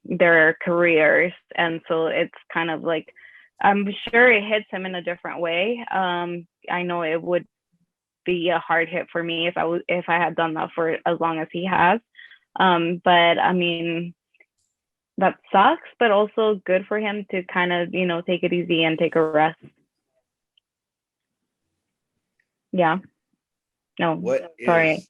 their careers, and so it's kind of like, I'm sure it hits him in a different way. I know it would be a hard hit for me if I had done that for as long as he has. But I mean, that sucks, but also good for him to kind of, you know, take it easy and take a rest. Yeah. No, What sorry. is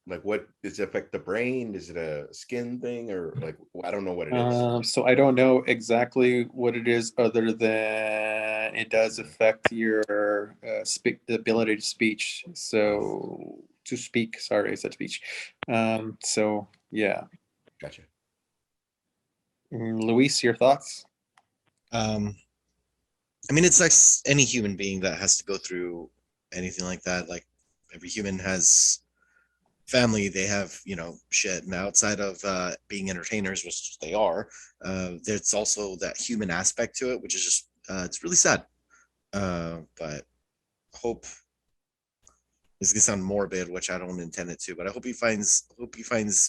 Like, what does it affect the brain? Is it a skin thing, or like, I don't know what it is. So I don't know exactly what it is, other than it does affect your the ability to speech. So to speak, sorry, I said speech. So yeah. Gotcha. Luis, your thoughts? I mean, it's like any human being that has to go through anything like that. Like every human has family, they have, shit. And outside of being entertainers, which they are, there's also that human aspect to it, which is just it's really sad. But hope this is gonna sound morbid, which I don't intend it to, but I hope he finds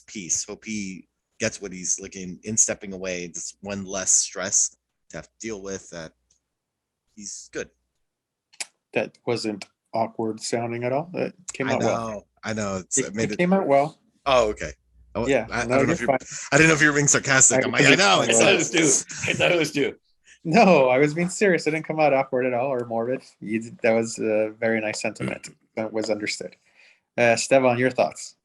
peace. Hope he gets what he's looking in stepping away. Just one less stress to have to deal with. That he's good. That wasn't awkward sounding at all. That came out well. I know. It came out well. Oh, okay. Yeah, I no, don't know if fine. I didn't know if you were being sarcastic. I'm like, I know. I thought it was too. I thought it was too. No, I was being serious. It didn't come out awkward at all or morbid. That was a very nice sentiment. That was understood. Stefan, your thoughts?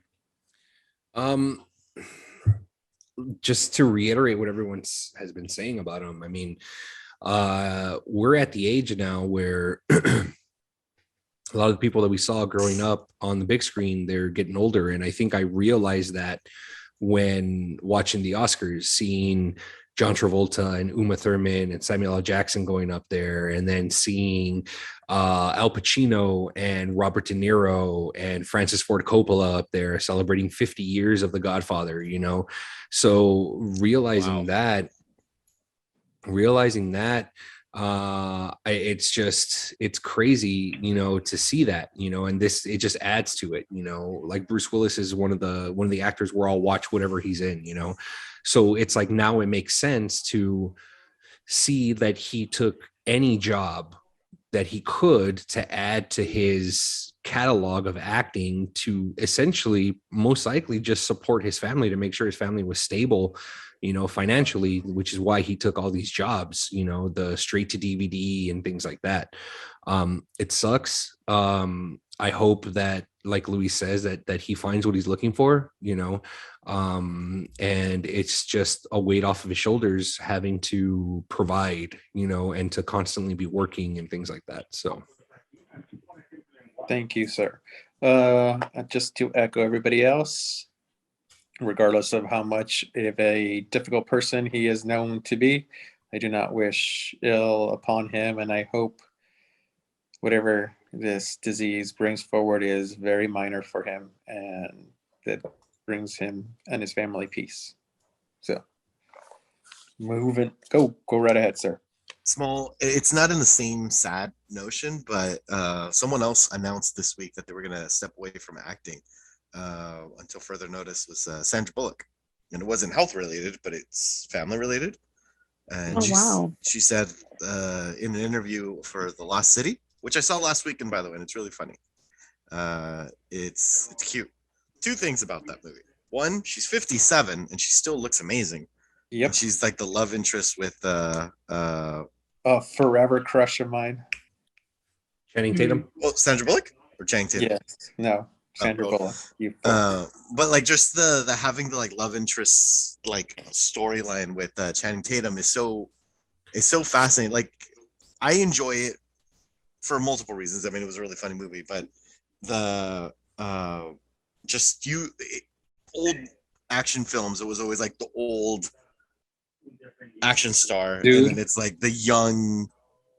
Just to reiterate what everyone has been saying about him. I mean, we're at the age now where a lot of the people that we saw growing up on the big screen, they're getting older. And I think I realized that when watching the Oscars, seeing John Travolta and Uma Thurman and Samuel L. Jackson going up there, and then seeing Al Pacino and Robert De Niro and Francis Ford Coppola up there celebrating 50 years of The Godfather, So realizing that, it's crazy, to see that, and it just adds to it, like Bruce Willis is one of the actors where I'll watch whatever he's in, so it's like, now it makes sense to see that he took any job that he could to add to his catalog of acting, to essentially most likely just support his family, to make sure his family was stable, financially, which is why he took all these jobs, the straight to DVD and things like that. It sucks. I hope that, like Luis says, that he finds what he's looking for, and it's just a weight off of his shoulders, having to provide, and to constantly be working and things like that. So thank you, sir. Just to echo everybody else, regardless of how much of a difficult person he is known to be, I do not wish ill upon him, and I hope whatever this disease brings forward is very minor for him, and that brings him and his family peace. So go right ahead, sir. It's not in the same sad notion, but someone else announced this week that they were going to step away from acting until further notice, was Sandra Bullock. And it wasn't health related, but it's family related. And she said in an interview for The Lost City, which I saw last week, and by the way, and it's really funny. It's cute. Two things about that movie. One, she's 57 and she still looks amazing. Yep. And she's like the love interest with a forever crush of mine. Channing Tatum. Oh, Sandra Bullock or Channing Tatum? Yes. No. Sandra Bullock. But like just the having the like love interest like storyline with Channing Tatum is so fascinating. Like I enjoy it for multiple reasons. I mean, it was a really funny movie, but the old action films, it was always like the old action star, dude, and then it's like the young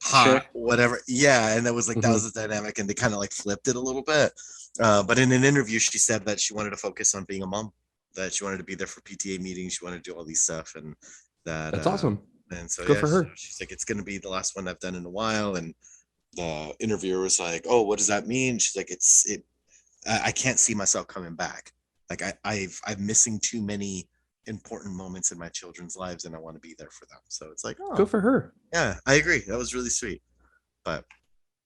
hot whatever, and that was like that was the dynamic, and they kind of like flipped it a little bit. But in an interview, she said that she wanted to focus on being a mom, that she wanted to be there for PTA meetings, she wanted to do all these stuff, and that's awesome. And so good for her. She's like, it's going to be the last one I've done in a while. And the interviewer was like, oh, what does that mean? She's like, I can't see myself coming back. Like I'm missing too many important moments in my children's lives, and I want to be there for them. So it's like, oh, good for her. Yeah, I agree. That was really sweet. But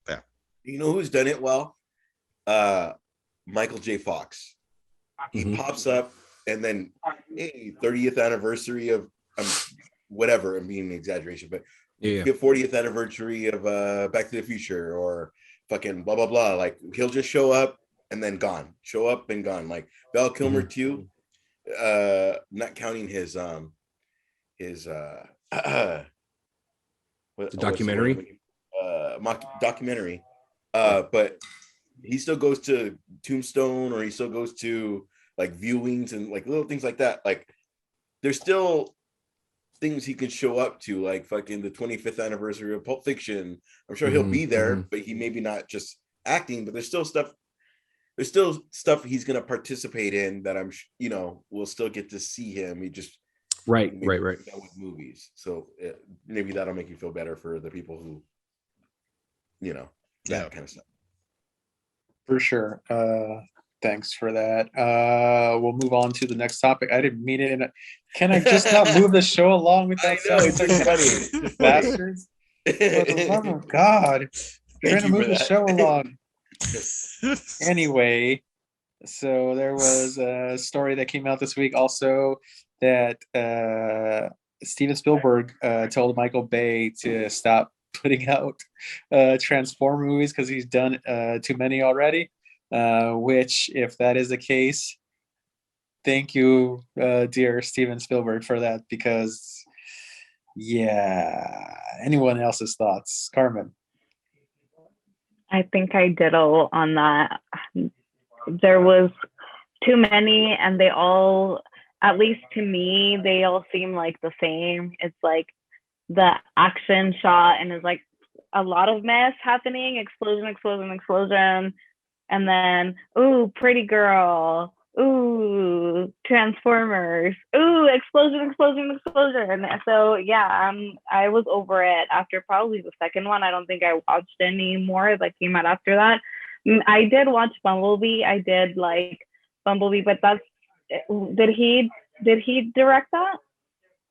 yeah, you know who's done it well? Michael J. Fox. He pops up, and then 30th anniversary of whatever. I'm being an exaggeration, but 40th anniversary of Back to the Future, or fucking blah blah blah. Like he'll just show up and then gone. Show up and gone. Like Val Kilmer too. Not counting his The documentary. Documentary. But he still goes to Tombstone, or he still goes to like viewings and like little things like that. Like there's still things he can show up to, like fucking the 25th anniversary of Pulp Fiction. I'm sure he'll be there, but he maybe not just acting, but there's still stuff he's going to participate in that we'll still get to see him. He just right with movies. So maybe that'll make you feel better for the people who that kind of stuff. For sure. Thanks for that. We'll move on to the next topic. I didn't mean it. Can I just not move the show along without it's just funny. Bastards? For the love of God. Trying to move the show along. Anyway, so there was a story that came out this week also that Steven Spielberg told Michael Bay to stop putting out Transformer movies because he's done too many already. Which, if that is the case, thank you, dear Steven Spielberg, for that. Because, yeah, anyone else's thoughts, Carmen? I think I diddle on that. There was too many, and they all, at least to me, they all seem like the same. It's like the action shot, and it's like a lot of mess happening, explosion. And then, ooh, pretty girl. Ooh, Transformers. Ooh, explosion. So yeah, I was over it after probably the second one. I don't think I watched any more that came out after that. I did watch Bumblebee. I did like Bumblebee, but did he direct that?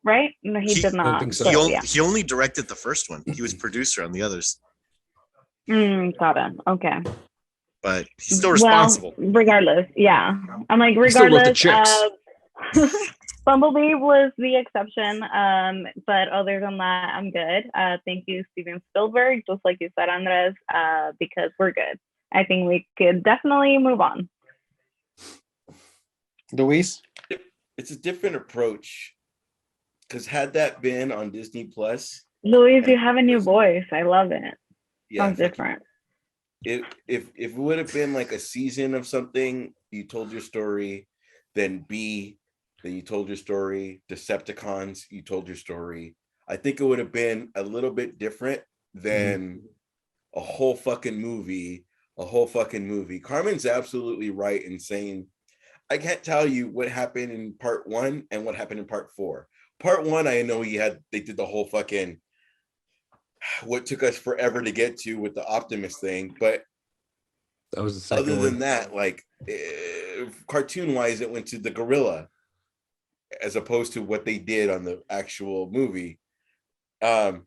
Right? No, he did not. I don't think so. He only directed the first one. He was producer on the others. Got it. Okay. But he's still responsible. Well, regardless, yeah. I'm like, regardless. Bumblebee was the exception. But other than that, I'm good. Thank you, Steven Spielberg, just like you said, Andres, because we're good. I think we could definitely move on. Luis? It's a different approach. Because had that been on Disney Plus, Luis, you have a new voice. I love it. Yeah, sounds different. If it would have been like a season of something, you told your story, then you told your story, Decepticons, you told your story. I think it would have been a little bit different than a whole fucking movie. Carmen's absolutely right in saying, I can't tell you what happened in part 1 and what happened in part 4. Part 1, I know they did the whole fucking what took us forever to get to with the Optimus thing, but that was the second other than that, like cartoon wise, it went to the gorilla as opposed to what they did on the actual movie. And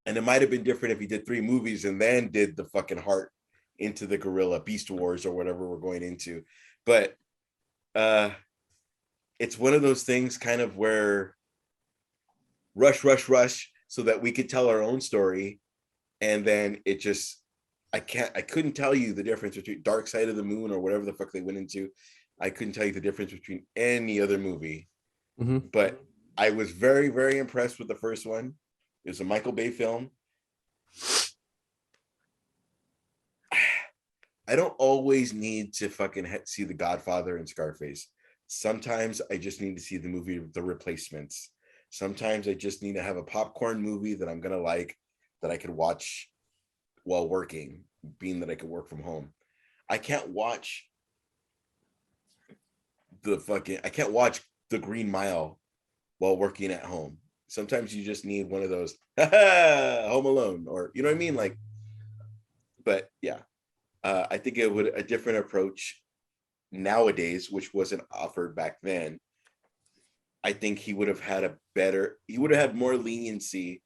it might have been different if he did 3 movies and then did the fucking heart into the gorilla, Beast Wars or whatever we're going into. But it's one of those things kind of where rush so that we could tell our own story. And then it just, I couldn't tell you the difference between Dark Side of the Moon or whatever the fuck they went into. I couldn't tell you the difference between any other movie. But I was very, very impressed with the first one. It was a Michael Bay film. I don't always need to fucking see The Godfather and Scarface. Sometimes I just need to see the movie The Replacements. Sometimes I just need to have a popcorn movie that I'm gonna like, that I could watch while working, being that I could work from home. I can't watch The Green Mile while working at home. Sometimes you just need one of those Home Alone, or you know what I mean? Like, but yeah, I think it would a different approach nowadays, which wasn't offered back then. I think he would have had more leniency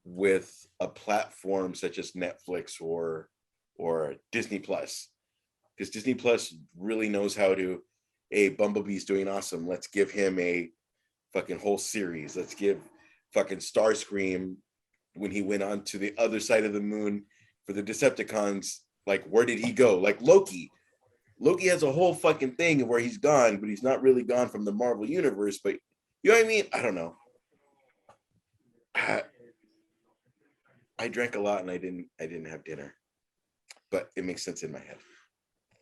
with a platform such as Netflix or Disney Plus, because Disney Plus really knows how to, Bumblebee's doing awesome. Let's give him a fucking whole series. Let's give fucking Starscream, when he went on to the other side of the moon for the Decepticons, Like, where did he go? Like Loki. Loki has a whole fucking thing where he's gone, but he's not really gone from the Marvel universe. But you know what I mean? I don't know. I drank a lot and I didn't have dinner, but it makes sense in my head.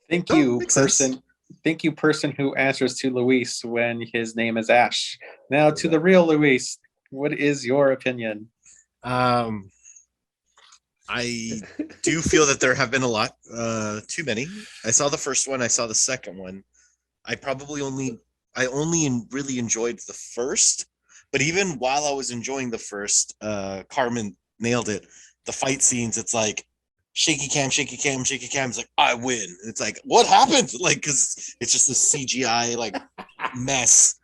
Thank No, you, makes person. sense. Thank you, person who answers to Luis when his name is Ash. Now to the real Luis. What is your opinion? I do feel that there have been a lot, too many. I saw the first one. I saw the second one. I only really enjoyed the first, but even while I was enjoying the first, Carmen nailed it. The fight scenes, it's like shaky cam, shaky cam, shaky cam. It's like, I win. And it's like, what happened? Like, because it's just a CGI like mess.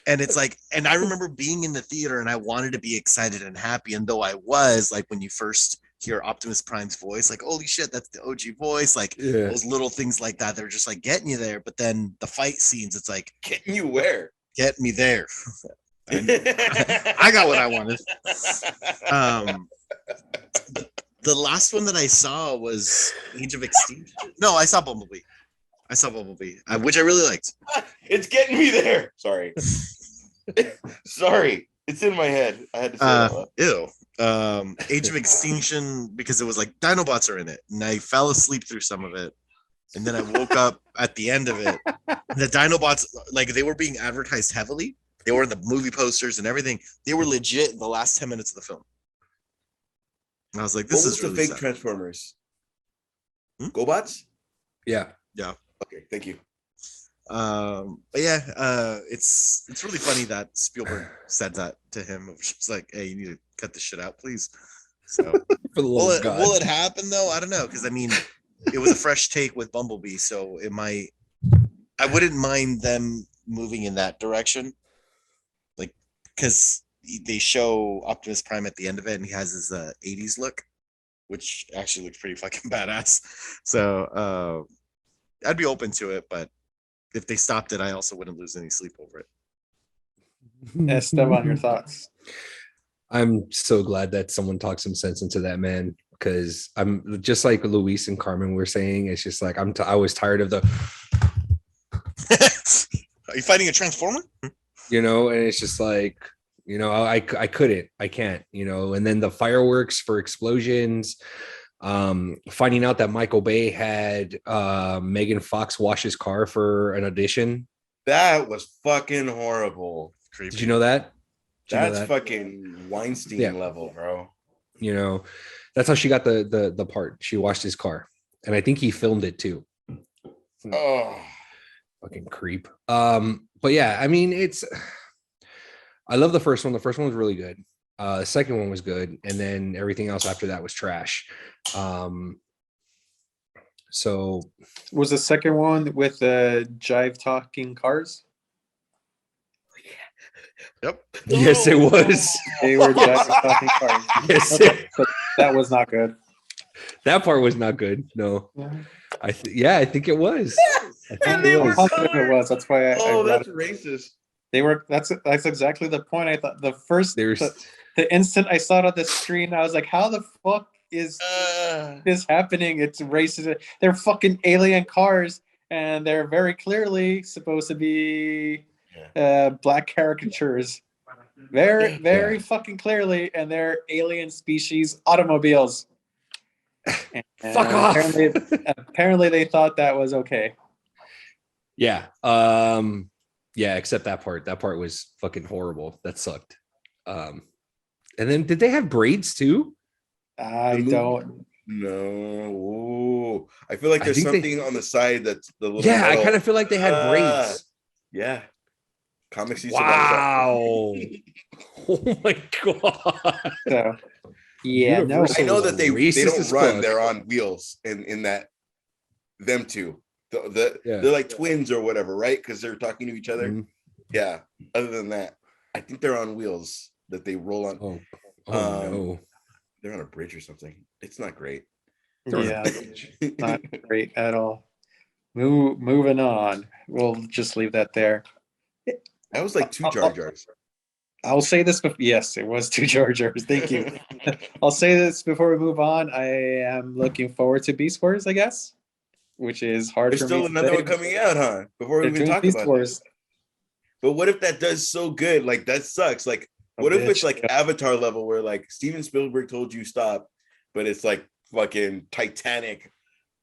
And it's like, and I remember being in the theater and I wanted to be excited and happy. And though I was, like, when you first hear Optimus Prime's voice, like, holy shit, that's the OG voice. Like, those little things like that, they're just like getting you there. But then the fight scenes, it's like, Getting you where? get me there. And I got what I wanted. The last one that I saw was Age of Extinction. No, I saw Bumblebee. Which I really liked. It's getting me there. Sorry. Sorry. It's in my head. I had to say that. Ew. Age of Extinction, because it was like Dinobots are in it, and I fell asleep through some of it, and then I woke up at the end of it. The Dinobots, like, they were being advertised heavily. They were in the movie posters and everything. They were legit in the last 10 minutes of the film. And I was like, this What is was really the fake sad. Transformers? Hmm? GoBots? Yeah. Okay, thank you. But yeah, it's really funny that Spielberg said that to him. It was just like, hey, you need to cut this shit out, please. So For the love of God. will it happen though? I don't know, because I mean, it was a fresh take with Bumblebee, so it might. I wouldn't mind them moving in that direction, like, because they show Optimus Prime at the end of it, and he has his 80s look, which actually looks pretty fucking badass. So I'd be open to it, but if they stopped it, I also wouldn't lose any sleep over it. Esteban, your thoughts? I'm so glad that someone talked some sense into that man, because I'm just like Luis and Carmen were saying. It's just like I was tired of the, Are you fighting a Transformer? and it's just like, I can't, and then the fireworks for explosions, finding out that Michael Bay had Megan Fox wash his car for an audition. That was fucking horrible. Creepy. Did you know that? That's fucking Weinstein level, bro. That's how she got the part. She washed his car, and I think he filmed it too. Oh, Fucking creep. But yeah, I mean, I love the first one. The first one was really good. The second one was good, and then everything else after that was trash. So Was the second one with the jive talking cars? Yep. yes, it was. They were jive talking cars. Yes, Okay, so that was not good. that part was not good. No, I think it was. and they were Confident it was. That's why I brought that's it. racist. They were. That's exactly the point. I thought There's the instant I saw it on the screen, I was like, "How the fuck is this happening?" It's racist. They're fucking alien cars, and they're very clearly supposed to be black caricatures. Very fucking clearly, and they're alien species automobiles. And fuck off. Apparently, they thought that was okay. Yeah. Yeah, except that part. That part was fucking horrible. That sucked. And then did they have braids too? I don't. No. Ooh. I feel like I there's think something on the side that's the little. Yeah, I metal- kind of feel like they had braids. Yeah. Comics used Wow. to Oh my god. So, yeah, no. Universal I know that they Racist don't as run, fuck. they're on wheels in that them two. Yeah. They're like twins or whatever, right? Because they're talking to each other. Mhm. Yeah. Other than that, I think they're on wheels that they roll on. No. They're on a bridge or something. It's not great. Yeah, not great at all. Moving on. We'll just leave that there. That was like two Jar Jars. I'll say this, but yes, it was 2 Jar Jars. Thank you. I'll say this before we move on. I am looking forward to Beast Wars, I guess, which is hard There's for me still to another say. one coming out, huh? Before we They're even doing talk Beast about Wars. this. But what if that does so good? Like that sucks. Like A what if it's bitch. like Avatar level where like Steven Spielberg told you stop, but it's like fucking Titanic,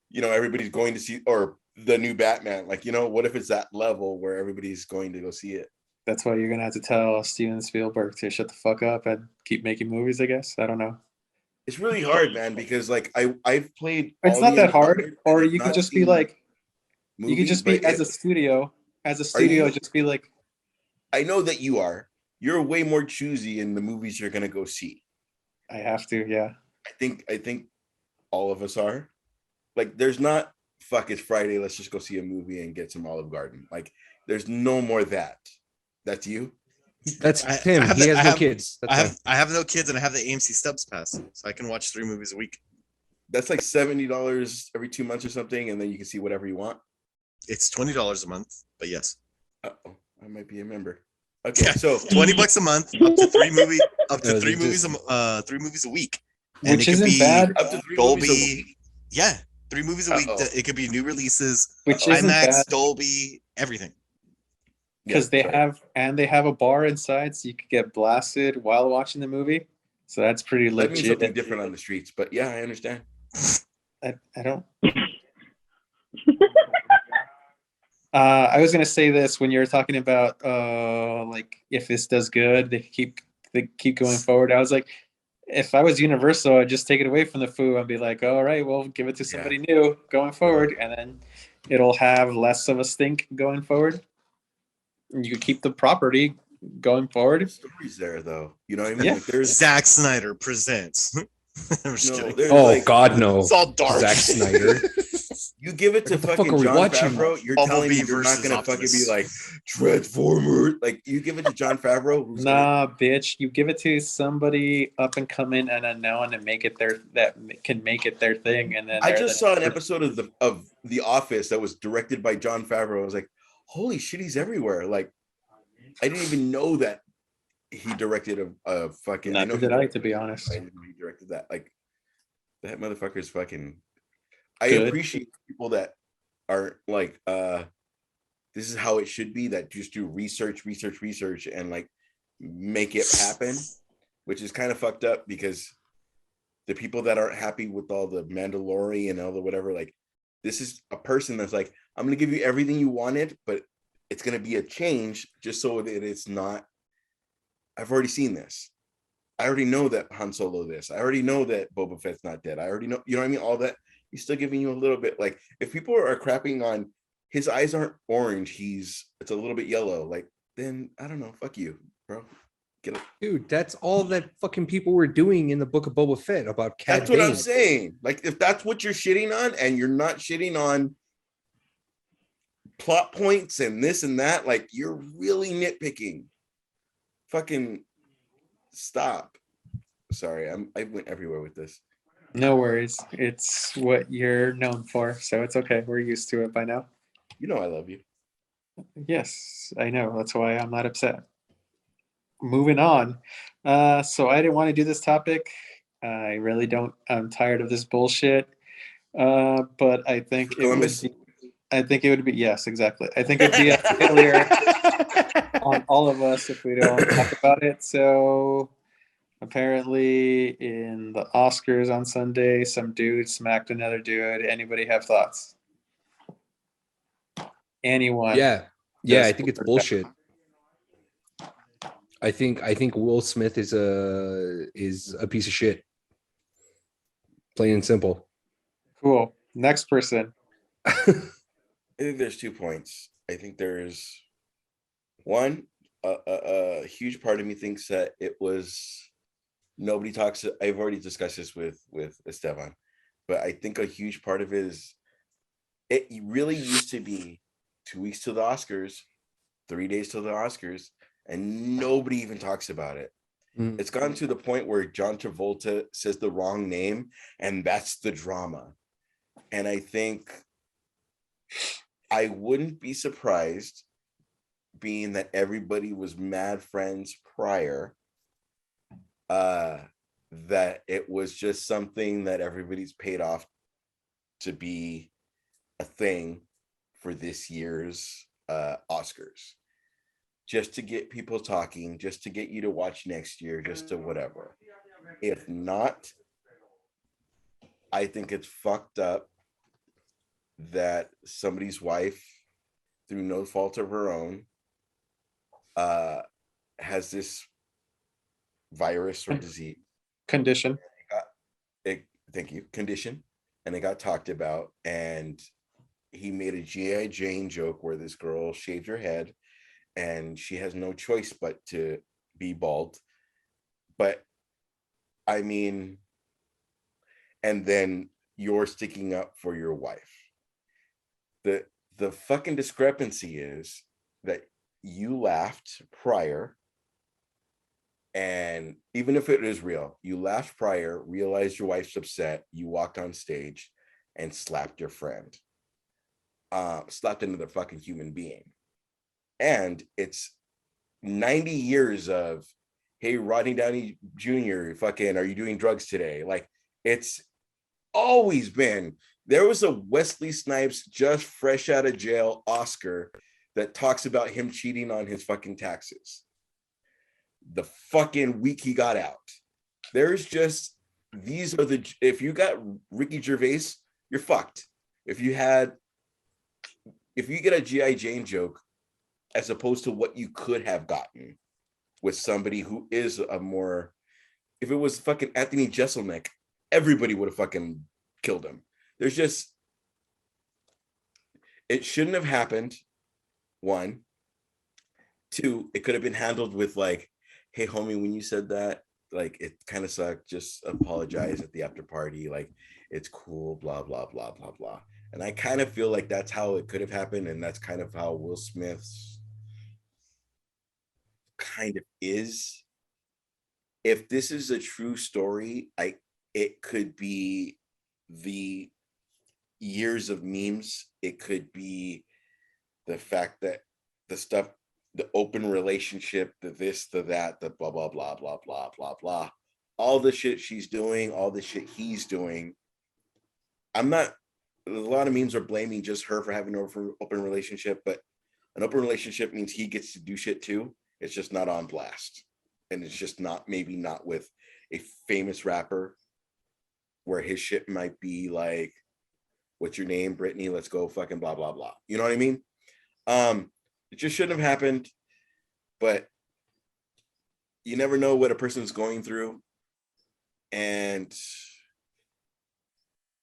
you know, everybody's going to see, or the new Batman. Like, you know, what if it's that level where everybody's going to go see it? That's why you're gonna have to tell Steven Spielberg to shut the fuck up and keep making movies, I guess. I don't know. It's really hard, man, because like I've played It's all not the that hard. Uncharted Or and you could not just be seen like, you could movies, just be but as a studio, just be like, I know that you are. You're way more choosy in the movies you're gonna go see. I have to, yeah. I think all of us are. Like, there's not fuck it's Friday, let's just go see a movie and get some Olive Garden. Like, there's no more that. That's you. That's I him. have He the- has I no have- kids. That's I why. have no kids and I have the AMC Stubs pass, so I can watch 3 movies a week. That's like $70 every 2 months or something, and then you can see whatever you want. It's $20 a month, but yes. Uh-oh, I might be a member. Okay, Yeah, so $20 a month, up to 3 movies, up to No, 3 they movies, just- 3 movies a week. Which isn't bad. up to 3 movies a Dolby. week. Yeah, 3 movies a week. Uh-oh. It could be new releases, Which isn't IMAX, bad Dolby, everything. because Yeah, they have a bar inside, so you could get blasted while watching the movie. So that's pretty that means something legit. different on the streets, but yeah, I understand. I don't. I was gonna say this when you were talking about like if this does good, they keep going forward. I was like, if I was Universal, I'd just take it away from the Foo and be like, all right, well, give it to somebody new going forward, and then it'll have less of a stink going forward. And you could keep the property going forward. Stories there, though. You know what I mean? Yeah. Like, there's Zack Snyder presents. I'm just kidding. there's Oh like, God, no. It's all dark. Zack Snyder. you give it to What the fuck fucking are we John watching? Favreau, you're Bumblebee telling me you're not versus gonna fucking Optimus. be like Transformer. Like, you give it to John Favreau, who's gonna- Nah, bitch. You give it to somebody up and coming and unknown and make it their can make it their thing. And then I they're just saw an episode of the Office that was directed by John Favreau. I was like, holy shit, he's everywhere. Like, I didn't even know that he directed a fucking. I know Neither he did I, to be honest. I didn't know he directed that. Like, that motherfucker's fucking. I Good. appreciate people that are like, this is how it should be. That just do research, and like make it happen, which is kind of fucked up because the people that aren't happy with all the Mandalorian and all the whatever, like, this is a person that's like, I'm gonna give you everything you wanted, but it's gonna be a change just so that it's not. I've already seen this. I already know that Han Solo this. I already know that Boba Fett's not dead. I already know, you know what I mean? All that. He's still giving you a little bit. Like, if people are crapping on his eyes aren't orange, it's a little bit yellow. Like, then I don't know. Fuck you, bro. Get it. Dude, that's all that fucking people were doing in the book of Boba Fett about Cad That's what I'm Bane. saying. Like, if that's what you're shitting on, and you're not shitting on plot points and this and that, like, you're really nitpicking. Fucking stop. Sorry, I went everywhere with this. No worries. It's what you're known for, so it's okay. We're used to it by now. You know I love you. Yes, I know. That's why I'm not upset. Moving on. So I didn't want to do this topic. I really don't. I'm tired of this bullshit. But I think For it would Columbus? be. I think it would be yes, exactly. I think it'd be a failure on all of us if we don't talk about it. So apparently, in the Oscars on Sunday, some dude smacked another dude. Anybody have thoughts? Anyone? Yeah, Yes. I think it's bullshit. I think Will Smith is a piece of shit. Plain and simple. Cool. Next person. I think there's 2 points. I think there's one, a huge part of me thinks that it was nobody talks. I've already discussed this with Esteban, but I think a huge part of it is it really used to be 2 weeks till the Oscars, 3 days till the Oscars, and nobody even talks about it. It's gotten to the point where John Travolta says the wrong name, and that's the drama. And I think I wouldn't be surprised being that everybody was mad friends prior, that it was just something that everybody's paid off to be a thing for this year's Oscars, just to get people talking, just to get you to watch next year, just to whatever. If not, I think it's fucked up that somebody's wife, through no fault of her own, has this virus or disease Condition. thank you, condition, and it got talked about, and he made a G.I. Jane joke where this girl shaved her head and she has no choice but to be bald. But I mean, and then you're sticking up for your wife. The fucking discrepancy is that you laughed prior, and even if it is real, you laughed prior, realized your wife's upset, you walked on stage and slapped your friend, slapped another fucking human being. And it's 90 years of, hey, Rodney Downey Jr., fucking, are you doing drugs today? Like, it's always been, there was a Wesley Snipes just fresh out of jail Oscar that talks about him cheating on his fucking taxes the fucking week he got out. There's just, these are the, if you got Ricky Gervais, you're fucked. If you get a G.I. Jane joke, as opposed to what you could have gotten with somebody who is a more, if it was fucking Anthony Jeselnik, everybody would have fucking killed him. There's just, it shouldn't have happened. One. Two, it could have been handled with like, hey homie, when you said that, like, it kind of sucked, just apologize at the after party, like, it's cool, blah blah blah blah blah. And I kind of feel like that's how it could have happened, and that's kind of how Will Smith's kind of is. If this is a true story, it could be the years of memes, it could be the fact that the stuff, the open relationship, the this, the that, the blah, blah, blah, blah, blah, blah, blah. All the shit she's doing, all the shit he's doing. A lot of memes are blaming just her for having an open relationship, but an open relationship means he gets to do shit too. It's just not on blast. And it's just not, maybe not with a famous rapper where his shit might be like, what's your name, Brittany? Let's go fucking blah, blah, blah. You know what I mean? It just shouldn't have happened, but you never know what a person's going through. And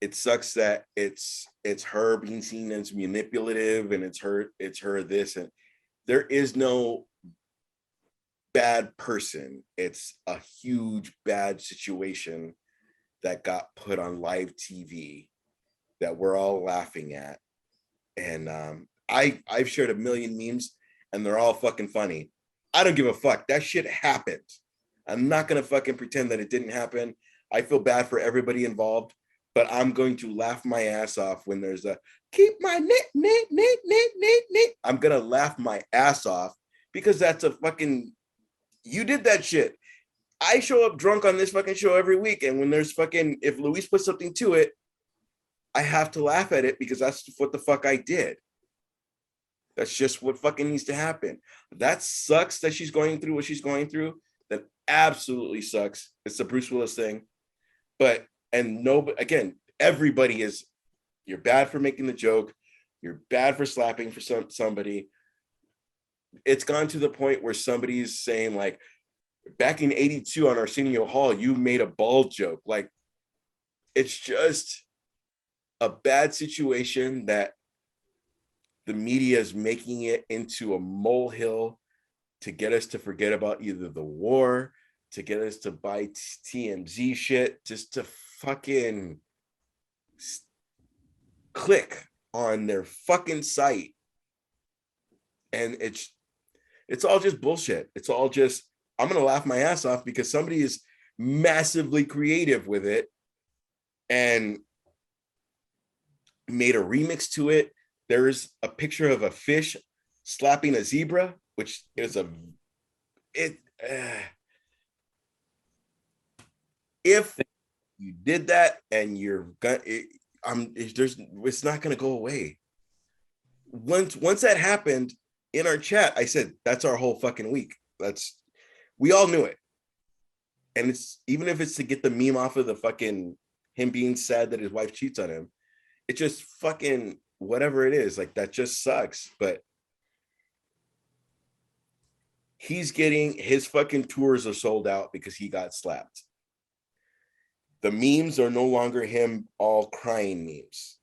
it sucks that it's her being seen as manipulative, and it's her this, and there is no bad person. It's a huge bad situation that got put on live TV that we're all laughing at. And I've shared a million memes and they're all fucking funny. I don't give a fuck. That shit happened. I'm not gonna fucking pretend that it didn't happen. I feel bad for everybody involved, but I'm going to laugh my ass off when there's a keep my knit. I'm gonna laugh my ass off because that's a fucking, you did that shit. I show up drunk on this fucking show every week, and when there's fucking, if Luis puts something to it, I have to laugh at it because that's what the fuck I did. That's just what fucking needs to happen. That sucks that she's going through what she's going through. That absolutely sucks. It's the Bruce Willis thing. But, and no, again, everybody is, you're bad for making the joke. You're bad for slapping for somebody. It's gone to the point where somebody's saying like, back in 82 on Arsenio Hall, you made a bald joke. Like, it's just a bad situation that the media is making it into a molehill to get us to forget about either the war, to get us to buy TMZ shit, just to fucking click on their fucking site. And it's all just bullshit. It's all just, I'm going to laugh my ass off because somebody is massively creative with it and made a remix to it. There's a picture of a fish slapping a zebra. which is if you did that and you're gonna, it's not gonna go away. Once that happened in our chat, I said that's our whole fucking week. We all knew it, and it's even if it's to get the meme off of the fucking him being sad that his wife cheats on him. It just fucking whatever it is, like that just sucks. But he's getting his fucking tours are sold out because he got slapped. The memes are no longer him all crying memes.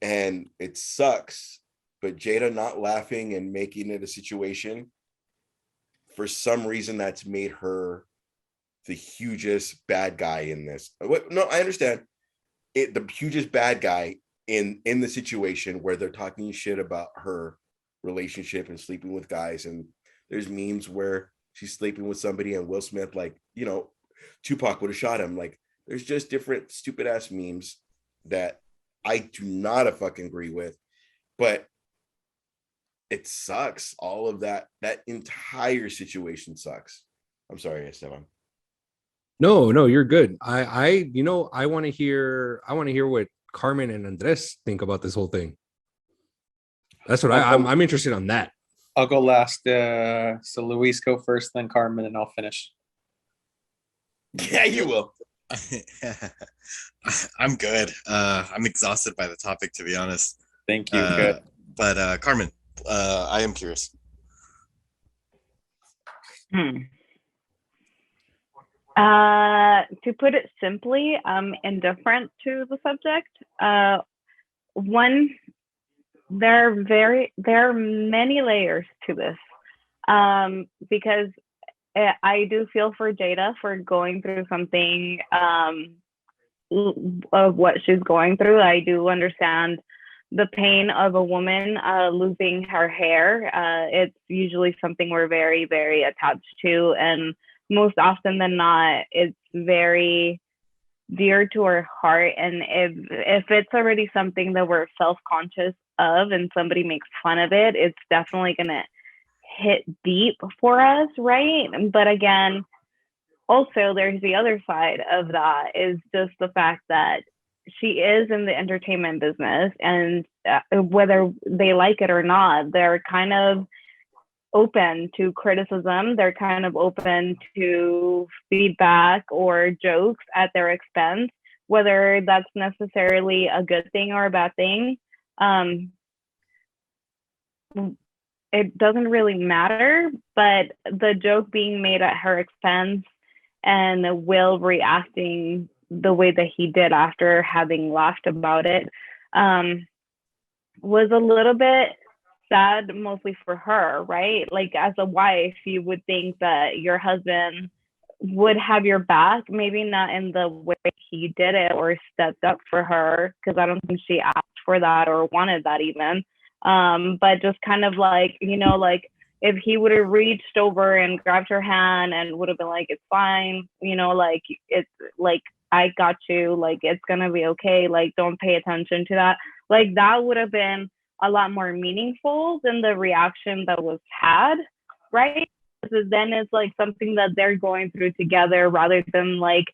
And it sucks, but Jada not laughing and making it a situation, for some reason that's made her the hugest bad guy in this. No, I understand. The hugest bad guy in the situation where they're talking shit about her relationship and sleeping with guys, and there's memes where she's sleeping with somebody and Will Smith, like, you know, Tupac would have shot him. Like, there's just different stupid ass memes that I do not fucking agree with, but it sucks. All of that entire situation sucks. I'm sorry, Esteban. No, you're good. I want to hear what Carmen and Andres think about this whole thing. That's what I'm interested on that. I'll go last. So Luis, go first, then Carmen, and I'll finish. Yeah, you will. I'm good. I'm exhausted by the topic, to be honest. Thank you. Good. But Carmen, I am curious. To put it simply, I'm indifferent to the subject. One, there are many layers to this, because I do feel for Jada for going through something of what she's going through. I do understand the pain of a woman losing her hair. It's usually something we're very, very attached to, and most often than not, it's very dear to our heart. And if it's already something that we're self-conscious of and somebody makes fun of it, it's definitely gonna hit deep for us, right? But again, also there's the other side of that, is just the fact that she is in the entertainment business, and whether they like it or not, they're kind of open to criticism. They're kind of open to feedback or jokes at their expense, whether that's necessarily a good thing or a bad thing. It doesn't really matter, but the joke being made at her expense and Will reacting the way that he did after having laughed about it was a little bit sad, mostly for her, right? Like, as a wife, you would think that your husband would have your back, maybe not in the way he did it or stepped up for her, because I don't think she asked for that or wanted that even. But just kind of like, you know, like if he would have reached over and grabbed her hand and would have been like, it's fine, you know, like, it's like, I got you, like, it's gonna be okay, like, don't pay attention to that. Like, that would have been a lot more meaningful than the reaction that was had, right? Because then it's like something that they're going through together, rather than like,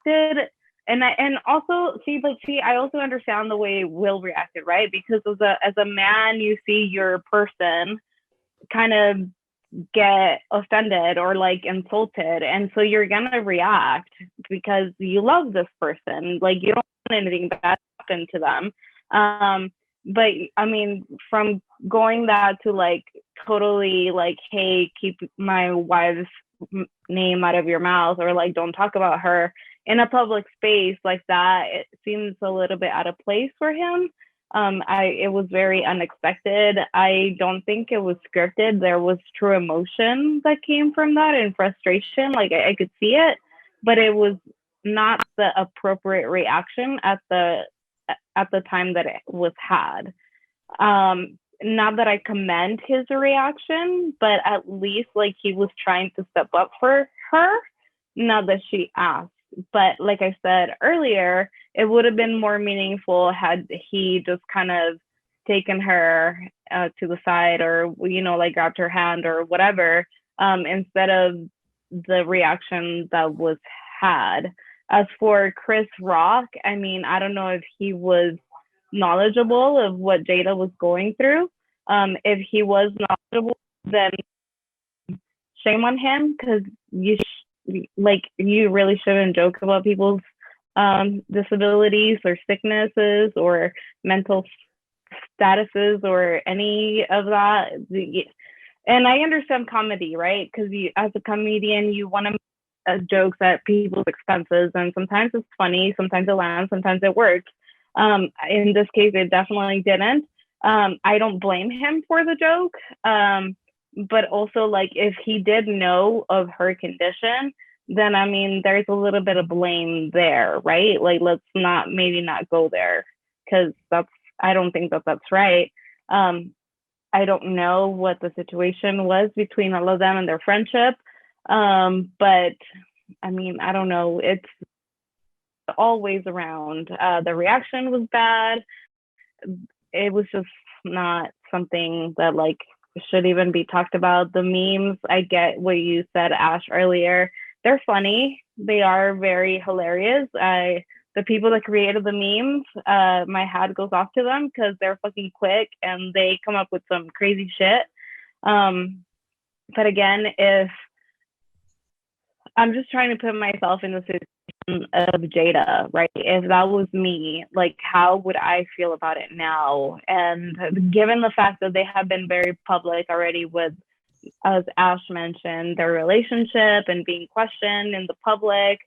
and also I also understand the way Will reacted, right? Because as a man, you see your person kind of get offended or like insulted, and so you're gonna react because you love this person, like you don't want anything bad to happen to them. But I mean, from going that to like totally like, hey, keep my wife's name out of your mouth, or like don't talk about her in a public space like that, it seems a little bit out of place for him. It was very unexpected. I don't think it was scripted. There was true emotion that came from that and frustration. Like I could see it, but it was not the appropriate reaction at the time that it was had. Not that I commend his reaction, but at least like he was trying to step up for her, not that she asked. But like I said earlier, it would have been more meaningful had he just kind of taken her to the side, or like grabbed her hand or whatever, instead of the reaction that was had. As for Chris Rock, I mean, I don't know if he was knowledgeable of what Jada was going through. If he was knowledgeable, then shame on him, because you really shouldn't joke about people's disabilities or sicknesses or mental statuses or any of that. And I understand comedy, right? Because as a comedian, you want to make jokes at people's expenses, and sometimes it's funny, sometimes it lands, sometimes it works. In this case, it definitely didn't. I don't blame him for the joke, but also, like, if he did know of her condition, then I mean, there's a little bit of blame there, right? Like, let's maybe not go there, because I don't think that's right. I don't know what the situation was between all of them and their friendship, but I mean, I don't know. It's always around. The reaction was bad. It was just not something that like should even be talked about. The memes, I get what you said, Ash, earlier. They're funny. They are very hilarious. The people that created the memes, my hat goes off to them, because they're fucking quick and they come up with some crazy shit. But again, if I'm just trying to put myself in the situation of Jada, right? If that was me, like, how would I feel about it now? And given the fact that they have been very public already with, as Ash mentioned, their relationship and being questioned in the public,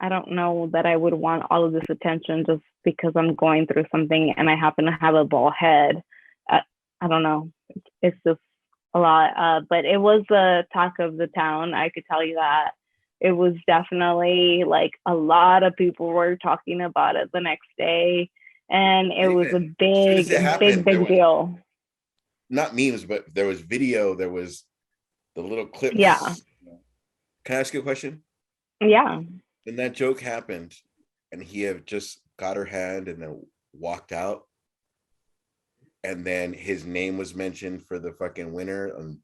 I don't know that I would want all of this attention just because I'm going through something and I happen to have a bald head. I don't know. It's just a lot. But it was the talk of the town. I could tell you that. It was definitely like a lot of people were talking about it the next day. And it was a big deal. Not memes, but there was video. There was the little clips. Yeah. Can I ask you a question? Yeah. When that joke happened and he had just got her hand and then walked out, and then his name was mentioned for the fucking winner, and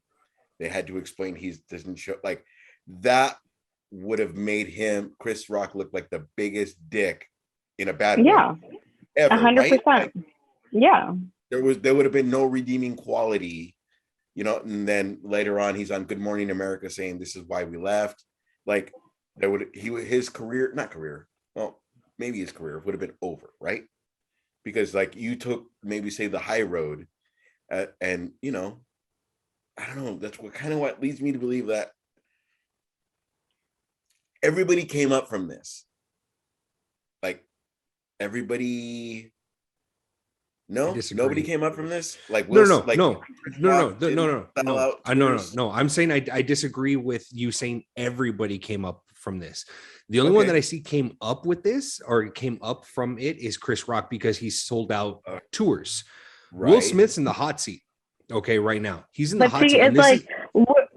they had to explain he doesn't show, like, that would have made Chris Rock, look like the biggest dick in a bad way ever, 100%. Right? Like, yeah. There would have been no redeeming quality, and then later on he's on Good Morning America saying this is why we left. Like, his career, well, maybe his career would have been over, right? Because like you took maybe say the high road, and I don't know, that's what leads me to believe that everybody came up from this. Like, everybody. No, nobody came up from this. Like, no. I'm saying I disagree with you saying everybody came up from this. The only one that I see came up with this or came up from it is Chris Rock, because he's sold out tours. Right. Will Smith's in the hot seat. Okay, right now he's in the hot seat. It's like,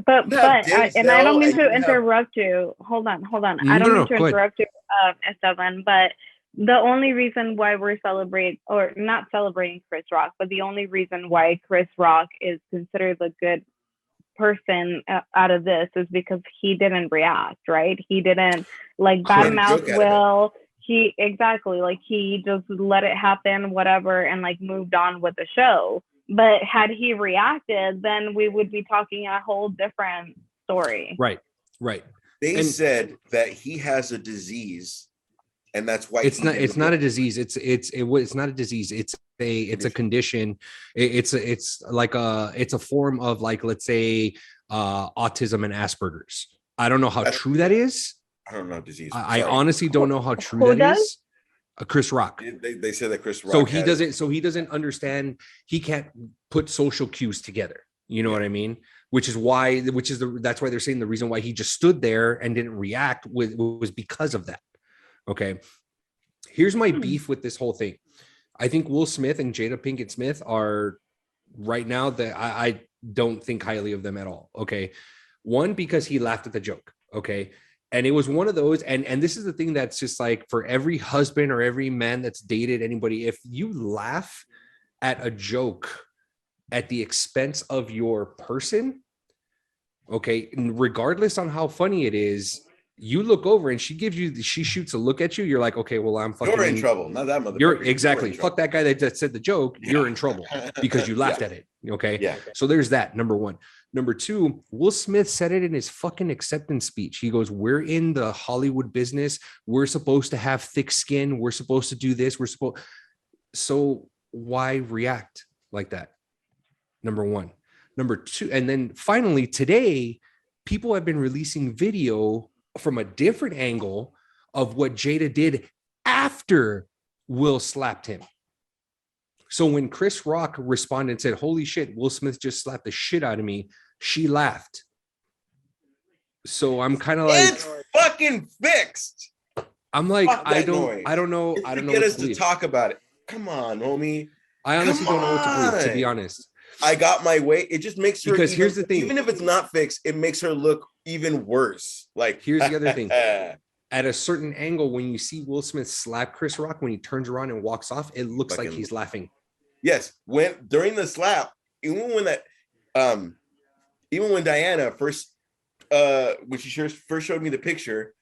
I don't mean to interrupt you. Hold on. I don't mean to interrupt you, Esteban, but the only reason why we're not celebrating Chris Rock, but the only reason why Chris Rock is considered the good person out of this is because he didn't react, right? He didn't like badmouth Will. He just let it happen, whatever, and like moved on with the show. But had he reacted, then we would be talking a whole different story. Right. They said that he has a disease. And that's why it's not a disease. It's not a disease. It's a condition. It's a form of, like, let's say autism and Asperger's. I don't know how true that is. I don't know disease. I honestly don't know how true that is. Chris Rock. They say that Chris Rock. So he doesn't understand. He can't put social cues together. You know what I mean? That's why they're saying the reason why he just stood there and didn't react was because of that. Okay, here's my beef with this whole thing. I think Will Smith and Jada Pinkett Smith are right now that I don't think highly of them at all. Okay, one, because he laughed at the joke. Okay, and it was one of those, and this is the thing that's just like, for every husband or every man that's dated anybody, if you laugh at a joke at the expense of your person, okay, and regardless on how funny it is, you look over and she shoots a look at you, you're like, okay, well, I'm fucking You're in trouble, not that motherfucker. You're exactly in fuck trouble. that guy that said the joke. Yeah. You're in trouble because you laughed at it. Okay. Yeah. So there's that. Number one. Number two, Will Smith said it in his fucking acceptance speech. He goes, we're in the Hollywood business. We're supposed to have thick skin. We're supposed to do this. So why react like that? Number one. Number two. And then finally, today, people have been releasing video from a different angle of what Jada did after Will slapped him. So when Chris Rock responded and said, holy shit, Will Smith just slapped the shit out of me, she laughed. So I'm kind of like, it's fucking fixed. I'm like, I don't know. It's I don't to know get what us to to believe. talk about it. Come on, homie. I honestly Come don't know what to believe, to be on. honest. I got my way. It just makes her Because even, here's the thing. even if it's not fixed, it makes her look even worse. Like, here's the other thing. At a certain angle, when you see Will Smith slap Chris Rock, when he turns around and walks off, it looks like he's laughing. Yes, when during the slap, even when Diana first when she first showed me the picture,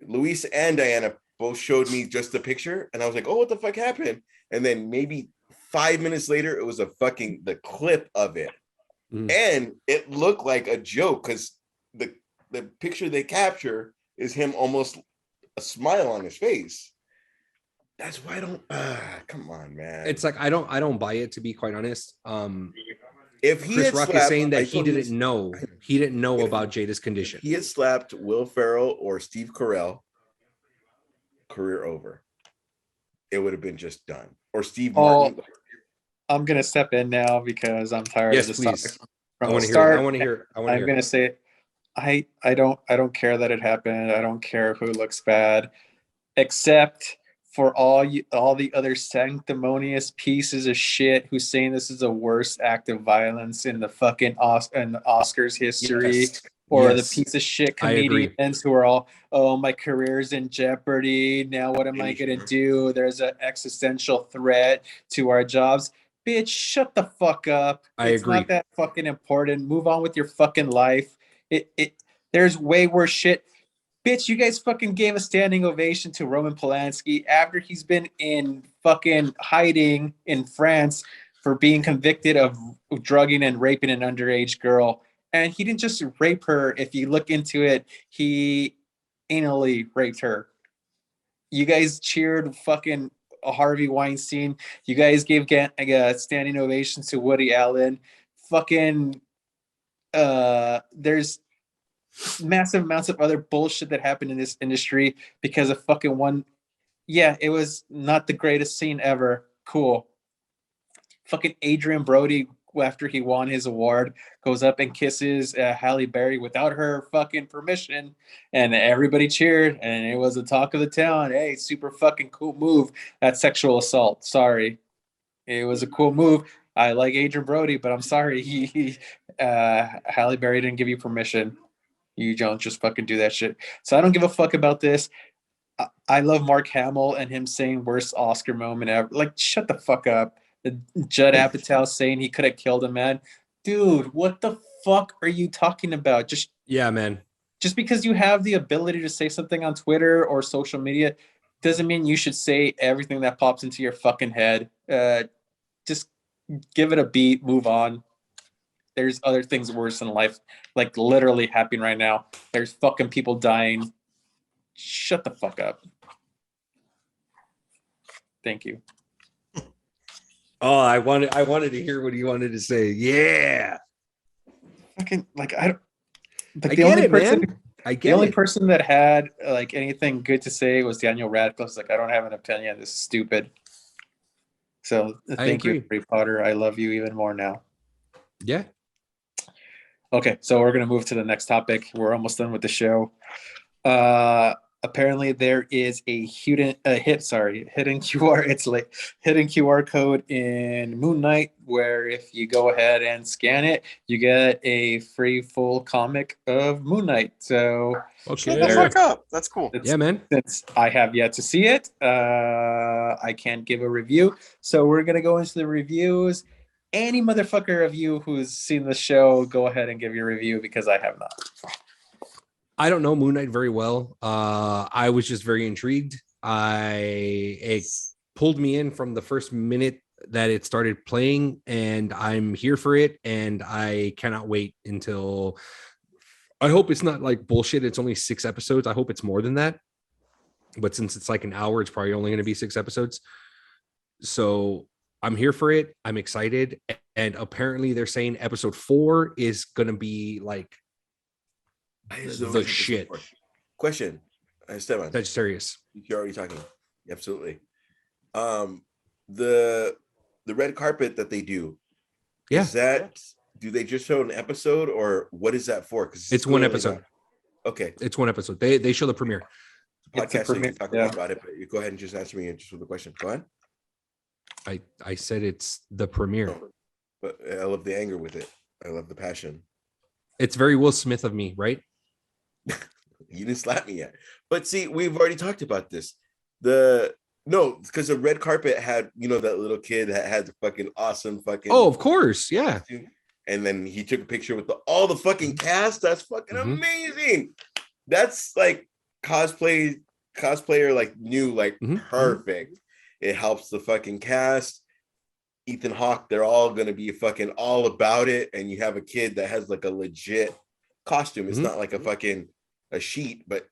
Luis and Diana both showed me just the picture, and I was like, oh, what the fuck happened? And then maybe 5 minutes later, it was the clip of it. And it looked like a joke because the picture they capture is him almost a smile on his face. That's why I don't come on, man. It's like I don't buy it, to be quite honest. If Chris Rock is saying that he didn't know about Jada's condition. If he had slapped Will Ferrell or Steve Carell, career over. It would have been just done. Or Steve Martin. I'm gonna step in now because I'm tired of this topic. I want to hear it. I want to hear. I'm gonna say I don't care that it happened. I don't care who looks bad, except for all the other sanctimonious pieces of shit who's saying this is the worst act of violence in the fucking Oscars history. Yes. Or the piece of shit comedians who are all, oh, my career's in jeopardy. Now what am I going to do? There's an existential threat to our jobs. Bitch, shut the fuck up. It's not that fucking important. Move on with your fucking life. There's way worse shit. Bitch, you guys fucking gave a standing ovation to Roman Polanski after he's been in fucking hiding in France for being convicted of drugging and raping an underage girl. And he didn't just rape her. If you look into it, he anally raped her. You guys cheered fucking Harvey Weinstein. You guys gave standing ovations to Woody Allen. Fucking, there's massive amounts of other bullshit that happened in this industry because of fucking one. Yeah, it was not the greatest scene ever. Cool. Fucking Adrian Brody, after he won his award, goes up and kisses Halle Berry without her fucking permission, and everybody cheered, and it was the talk of the town. Hey, super fucking cool move. That's sexual assault. Sorry, it was a cool move. I like Adrian Brody, but I'm sorry, Halle Berry didn't give you permission. You don't just fucking do that shit. So I don't give a fuck about this. I love Mark Hamill and him saying worst Oscar moment ever. Like, shut the fuck up. Judd Apatow saying he could have killed a man. Dude, what the fuck are you talking about? Just because you have the ability to say something on Twitter or social media doesn't mean you should say everything that pops into your fucking head. Just give it a beat, move on. There's other things worse in life, like literally happening right now. There's fucking people dying. Shut the fuck up. Thank you. Oh, I wanted to hear what he wanted to say. Yeah. Fucking I get the only person that had like anything good to say was Daniel Radcliffe. Like, I don't have an opinion. This is stupid. So thank you, Harry Potter. I love you even more now. Yeah. Okay, so we're gonna move to the next topic. We're almost done with the show. apparently there is a hidden QR. It's like hidden QR code in Moon Knight where if you go ahead and scan it, you get a free full comic of Moon Knight. So Shut the fuck up. That's cool. Yeah, man. since I have yet to see it, I can't give a review. So we're gonna go into the reviews. Any motherfucker of you who's seen the show, go ahead and give your review because I have not. I don't know Moon Knight very well. I was just very intrigued. It pulled me in from the first minute that it started playing, and I'm here for it. And I cannot wait until. I hope it's not like bullshit. It's only 6 episodes. I hope it's more than that. But since it's like an hour, it's probably only going to be 6 episodes. So I'm here for it. I'm excited. And apparently they're saying episode 4 is going to be like the shit. Question, Esteban. Sagittarius. You're already talking. Absolutely. The red carpet that they do. Yeah. Is that, do they just show an episode or what is that for? Because It's one episode. Okay. It's one episode. They show the premiere. Podcast, so you premiere, can talk yeah. about it, but you go ahead and just answer me just with the question. Go ahead. I said it's the premiere. No, but I love the anger with it. I love the passion. It's very Will Smith of me, right? You didn't slap me yet. But see, we've already talked about this. No, because the red carpet had, that little kid that had the fucking awesome fucking. Oh, of course. Yeah. Costume. And then he took a picture with all the fucking cast. That's fucking amazing. That's like cosplayer, like new, like perfect. It helps the fucking cast. Ethan Hawke, they're all gonna be fucking all about it. And you have a kid that has like a legit costume. It's not like a sheet, but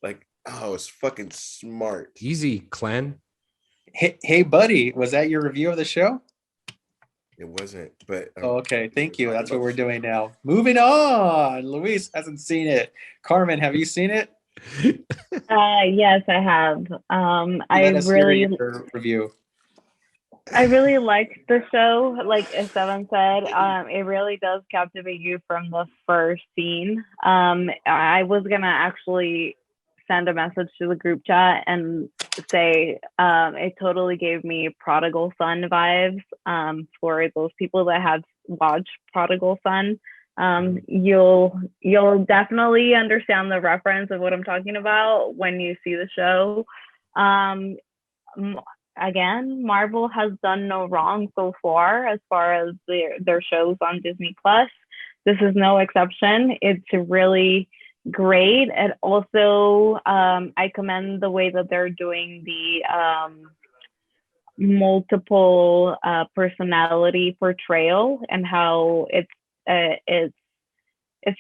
like, oh, it's fucking smart. Easy, clan. Hey, buddy, was that your review of the show? It wasn't, but Okay, thank you. That's what we're doing now. Moving on. Luis hasn't seen it. Carmen, have you seen it? Yes, I have. Let us hear your review. I really liked the show. Like Esteban said, it really does captivate you from the first scene. I was gonna actually send a message to the group chat and say it totally gave me Prodigal Son vibes. For those people that have watched Prodigal Son, you'll definitely understand the reference of what I'm talking about when you see the show. Again, Marvel has done no wrong so far as their shows on Disney Plus. This is no exception. It's really great. And also, I commend the way that they're doing the multiple personality portrayal and how it's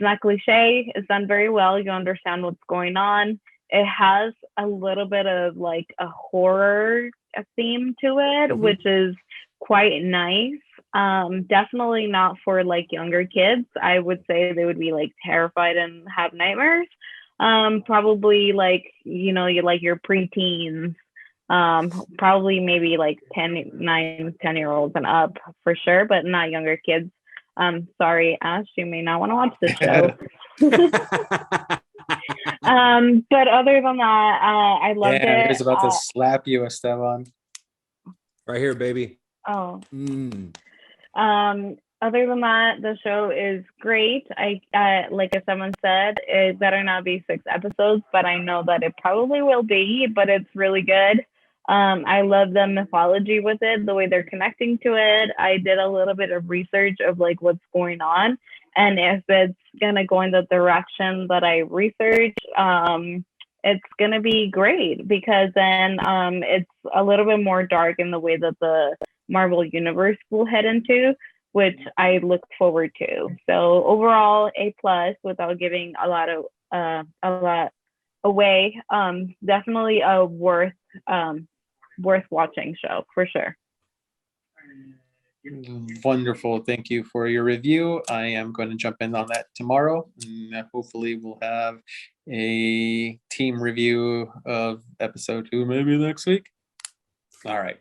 not cliche. It's done very well. You understand what's going on. It has a little bit of like a horror theme to it, which is quite nice. Definitely not for like younger kids. I would say they would be like terrified and have nightmares. Probably like, you like your preteens, probably maybe like 10-year-olds and up for sure, but not younger kids. Sorry, Ash, you may not want to watch this show. But other than that, I loved it. He's about to slap you, Esteban. Right here, baby. Oh. Other than that, the show is great. Like Esteban said, it better not be 6 episodes, but I know that it probably will be, but it's really good. I love the mythology with it, the way they're connecting to it. I did a little bit of research of like what's going on. And if it's going to go in the direction that I researched, it's going to be great because then it's a little bit more dark in the way that the Marvel Universe will head into, which I look forward to. So overall, A+ without giving a lot away. Definitely a worth watching show for sure. Wonderful. Thank you for your review. I am going to jump in on that tomorrow. And hopefully we'll have a team review of episode 2 maybe next week. All right.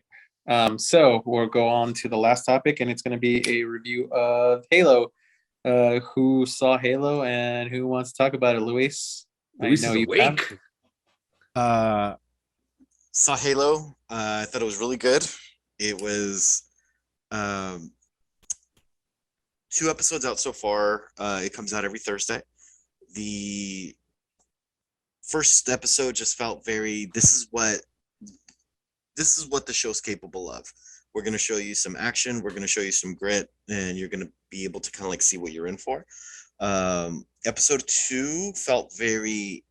So we'll go on to the last topic, and it's going to be a review of Halo. Who saw Halo and who wants to talk about it? Luis, Luis I know is you awake. have. Saw Halo. I thought it was really good. It was um, 2 episodes out so far. It comes out every Thursday. The first episode just felt very. This is what the show's capable of. We're going to show you some action. We're going to show you some grit, and you're going to be able to kind of like see what you're in for. Episode 2 felt very.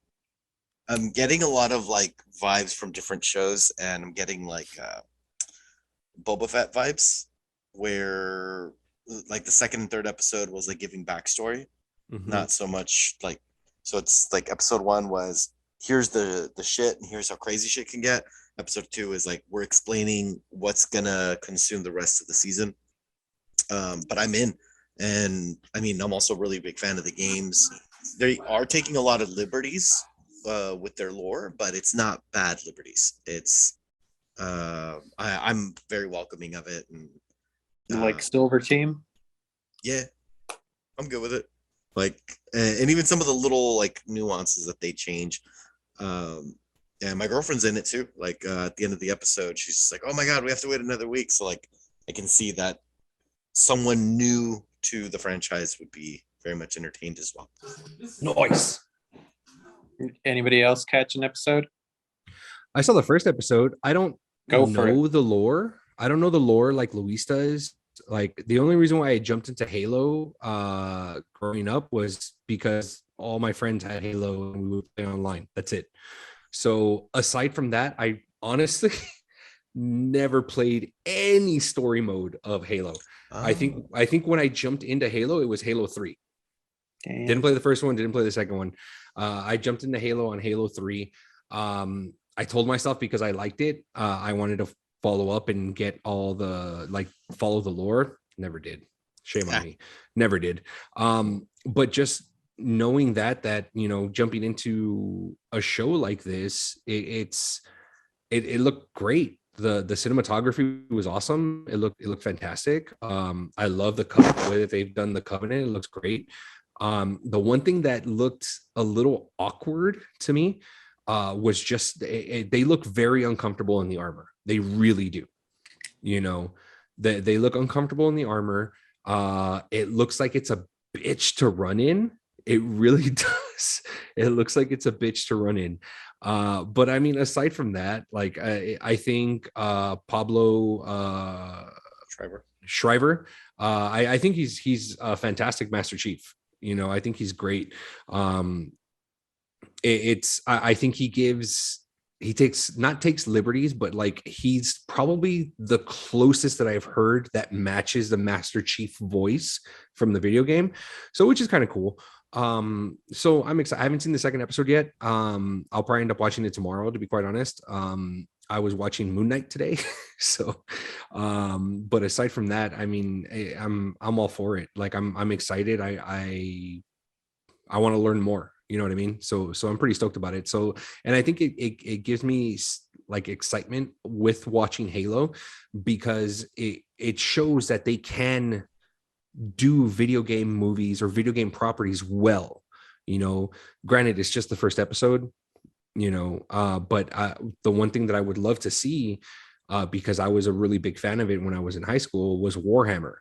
I'm getting a lot of like vibes from different shows, and I'm getting like Boba Fett vibes, where like the second and third episode was like giving backstory, not so much like. So it's like episode 1 was here's the shit and here's how crazy shit can get. Episode 2 is like we're explaining what's gonna consume the rest of the season. But I'm in, and I mean I'm also a really big fan of the games. They are taking a lot of liberties with their lore, but it's not bad liberties. It's I'm very welcoming of it, and Like Silver Team. yeah, I'm good with it. Like, and even some of the little like nuances that they change. And my girlfriend's in it too. Like at the end of the episode, she's just like, "Oh my god, we have to wait another week." So like, I can see that someone new to the franchise would be very much entertained as well. Nice. Anybody else catch an episode? I saw the first episode. I don't Go for know the lore. I don't know the lore like Luis does. Like the only reason why I jumped into Halo growing up was because all my friends had Halo and we would play online. That's it. So aside from that, I honestly never played any story mode of Halo. I think when I jumped into Halo, it was Halo 3. Damn. Didn't play the first one, didn't play the second one. I jumped into Halo on Halo 3. I told myself because I liked it, I wanted to follow up and get all the like follow the lore. Never did. Shame on me. Never did. But just knowing that you know, jumping into a show like this, it looked great. The cinematography was awesome. It looked fantastic. I love the way that they've done the Covenant. It looks great. The one thing that looked a little awkward to me was just they look very uncomfortable in the armor. They really do. You know, they look uncomfortable in the armor. It looks like it's a bitch to run in. It really does. It looks like it's a bitch to run in. But I mean, aside from that, like I think Pablo Schreiber, I think he's a fantastic Master Chief. You know, I think he's great. I think he takes liberties, but like he's probably the closest that I've heard that matches the Master Chief voice from the video game. So which is kind of cool. So I'm excited. I haven't seen the second episode yet. I'll probably end up watching it tomorrow, to be quite honest. I was watching Moon Knight today. So but aside from that, I mean, I'm all for it. Like I'm excited. I want to learn more. You know what I mean? So I'm pretty stoked about it. So, and I think it gives me like excitement with watching Halo because it shows that they can do video game movies or video game properties well. You know, granted, it's just the first episode, you know, but the one thing that I would love to see, because I was a really big fan of it when I was in high school, was Warhammer.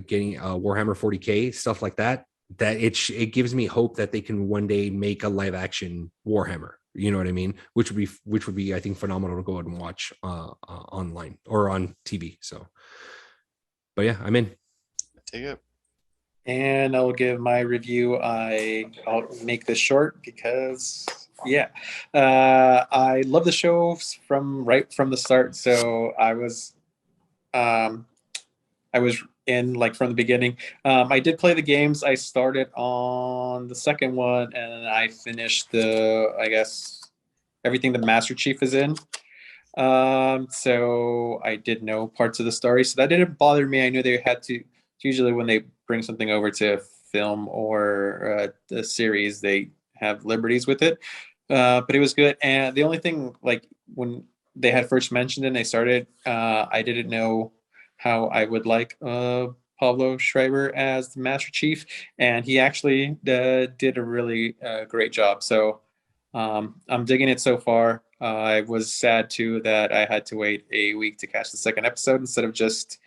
Getting Warhammer 40K, stuff like that. That it gives me hope that they can one day make a live action Warhammer. You know what I mean? Which would be I think phenomenal to go out and watch online or on TV. So, but yeah, I'm in. Take it. And I'll give my review. I'll make this short because I love the show right from the start. So I was in like from the beginning. I did play the games. I started on the second one and I finished I guess everything the Master Chief is in. So I did know parts of the story, so that didn't bother me. I knew they had to. Usually when they bring something over to a film or a series, they have liberties with it. But it was good. And the only thing, like when they had first mentioned it and they started, I didn't know how I would like Pablo Schreiber as the Master Chief, and he actually did a really great job. So I'm digging it so far. I was sad too that I had to wait a week to catch the second episode instead of just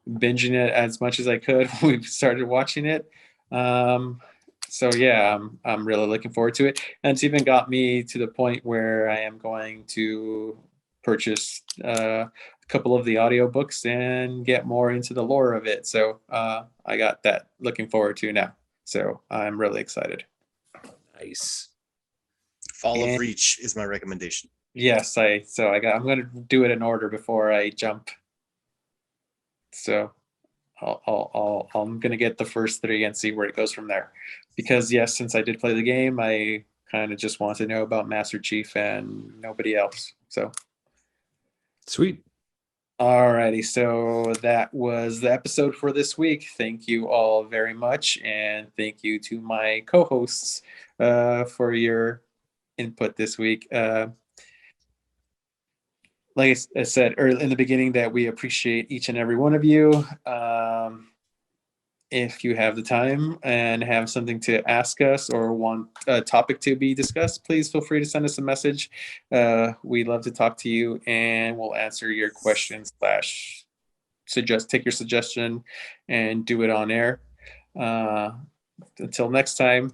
binging it as much as I could when we started watching it. So yeah, I'm really looking forward to it, and it's even got me to the point where I am going to purchase a couple of the audiobooks and get more into the lore of it. So I got that looking forward to now. So I'm really excited. Nice. Fall And- of Reach is my recommendation. Yes, I'm going to do it in order before I jump. So I'm going to get the first three and see where it goes from there. Because yes, since I did play the game, I kind of just want to know about Master Chief and nobody else. So Sweet. alrighty, so that was the episode for this week. Thank you all very much, and thank you to my co-hosts for your input this week. Like I said early in the beginning, that we appreciate each and every one of you. If you have the time and have something to ask us or want a topic to be discussed, please feel free to send us a message. We'd love to talk to you, and we'll answer your questions / take your suggestion and do it on air. Until next time,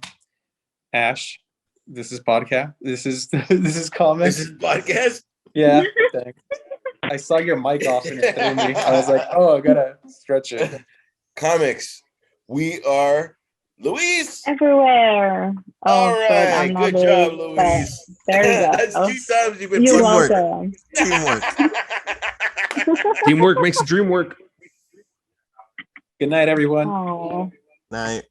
Ash, this is podcast. This is Comix. This is podcast. Yeah, thanks. I saw your mic off and it threw me. I was like, oh, I gotta stretch it. Comix. We are Luis. Everywhere. All good. right, I'm not good job, doing Luis. that. There you go. That's Oh, 2 times you've been you're Teamwork. welcome. Teamwork. Teamwork makes the dream work. Good night, everyone. Oh. Night.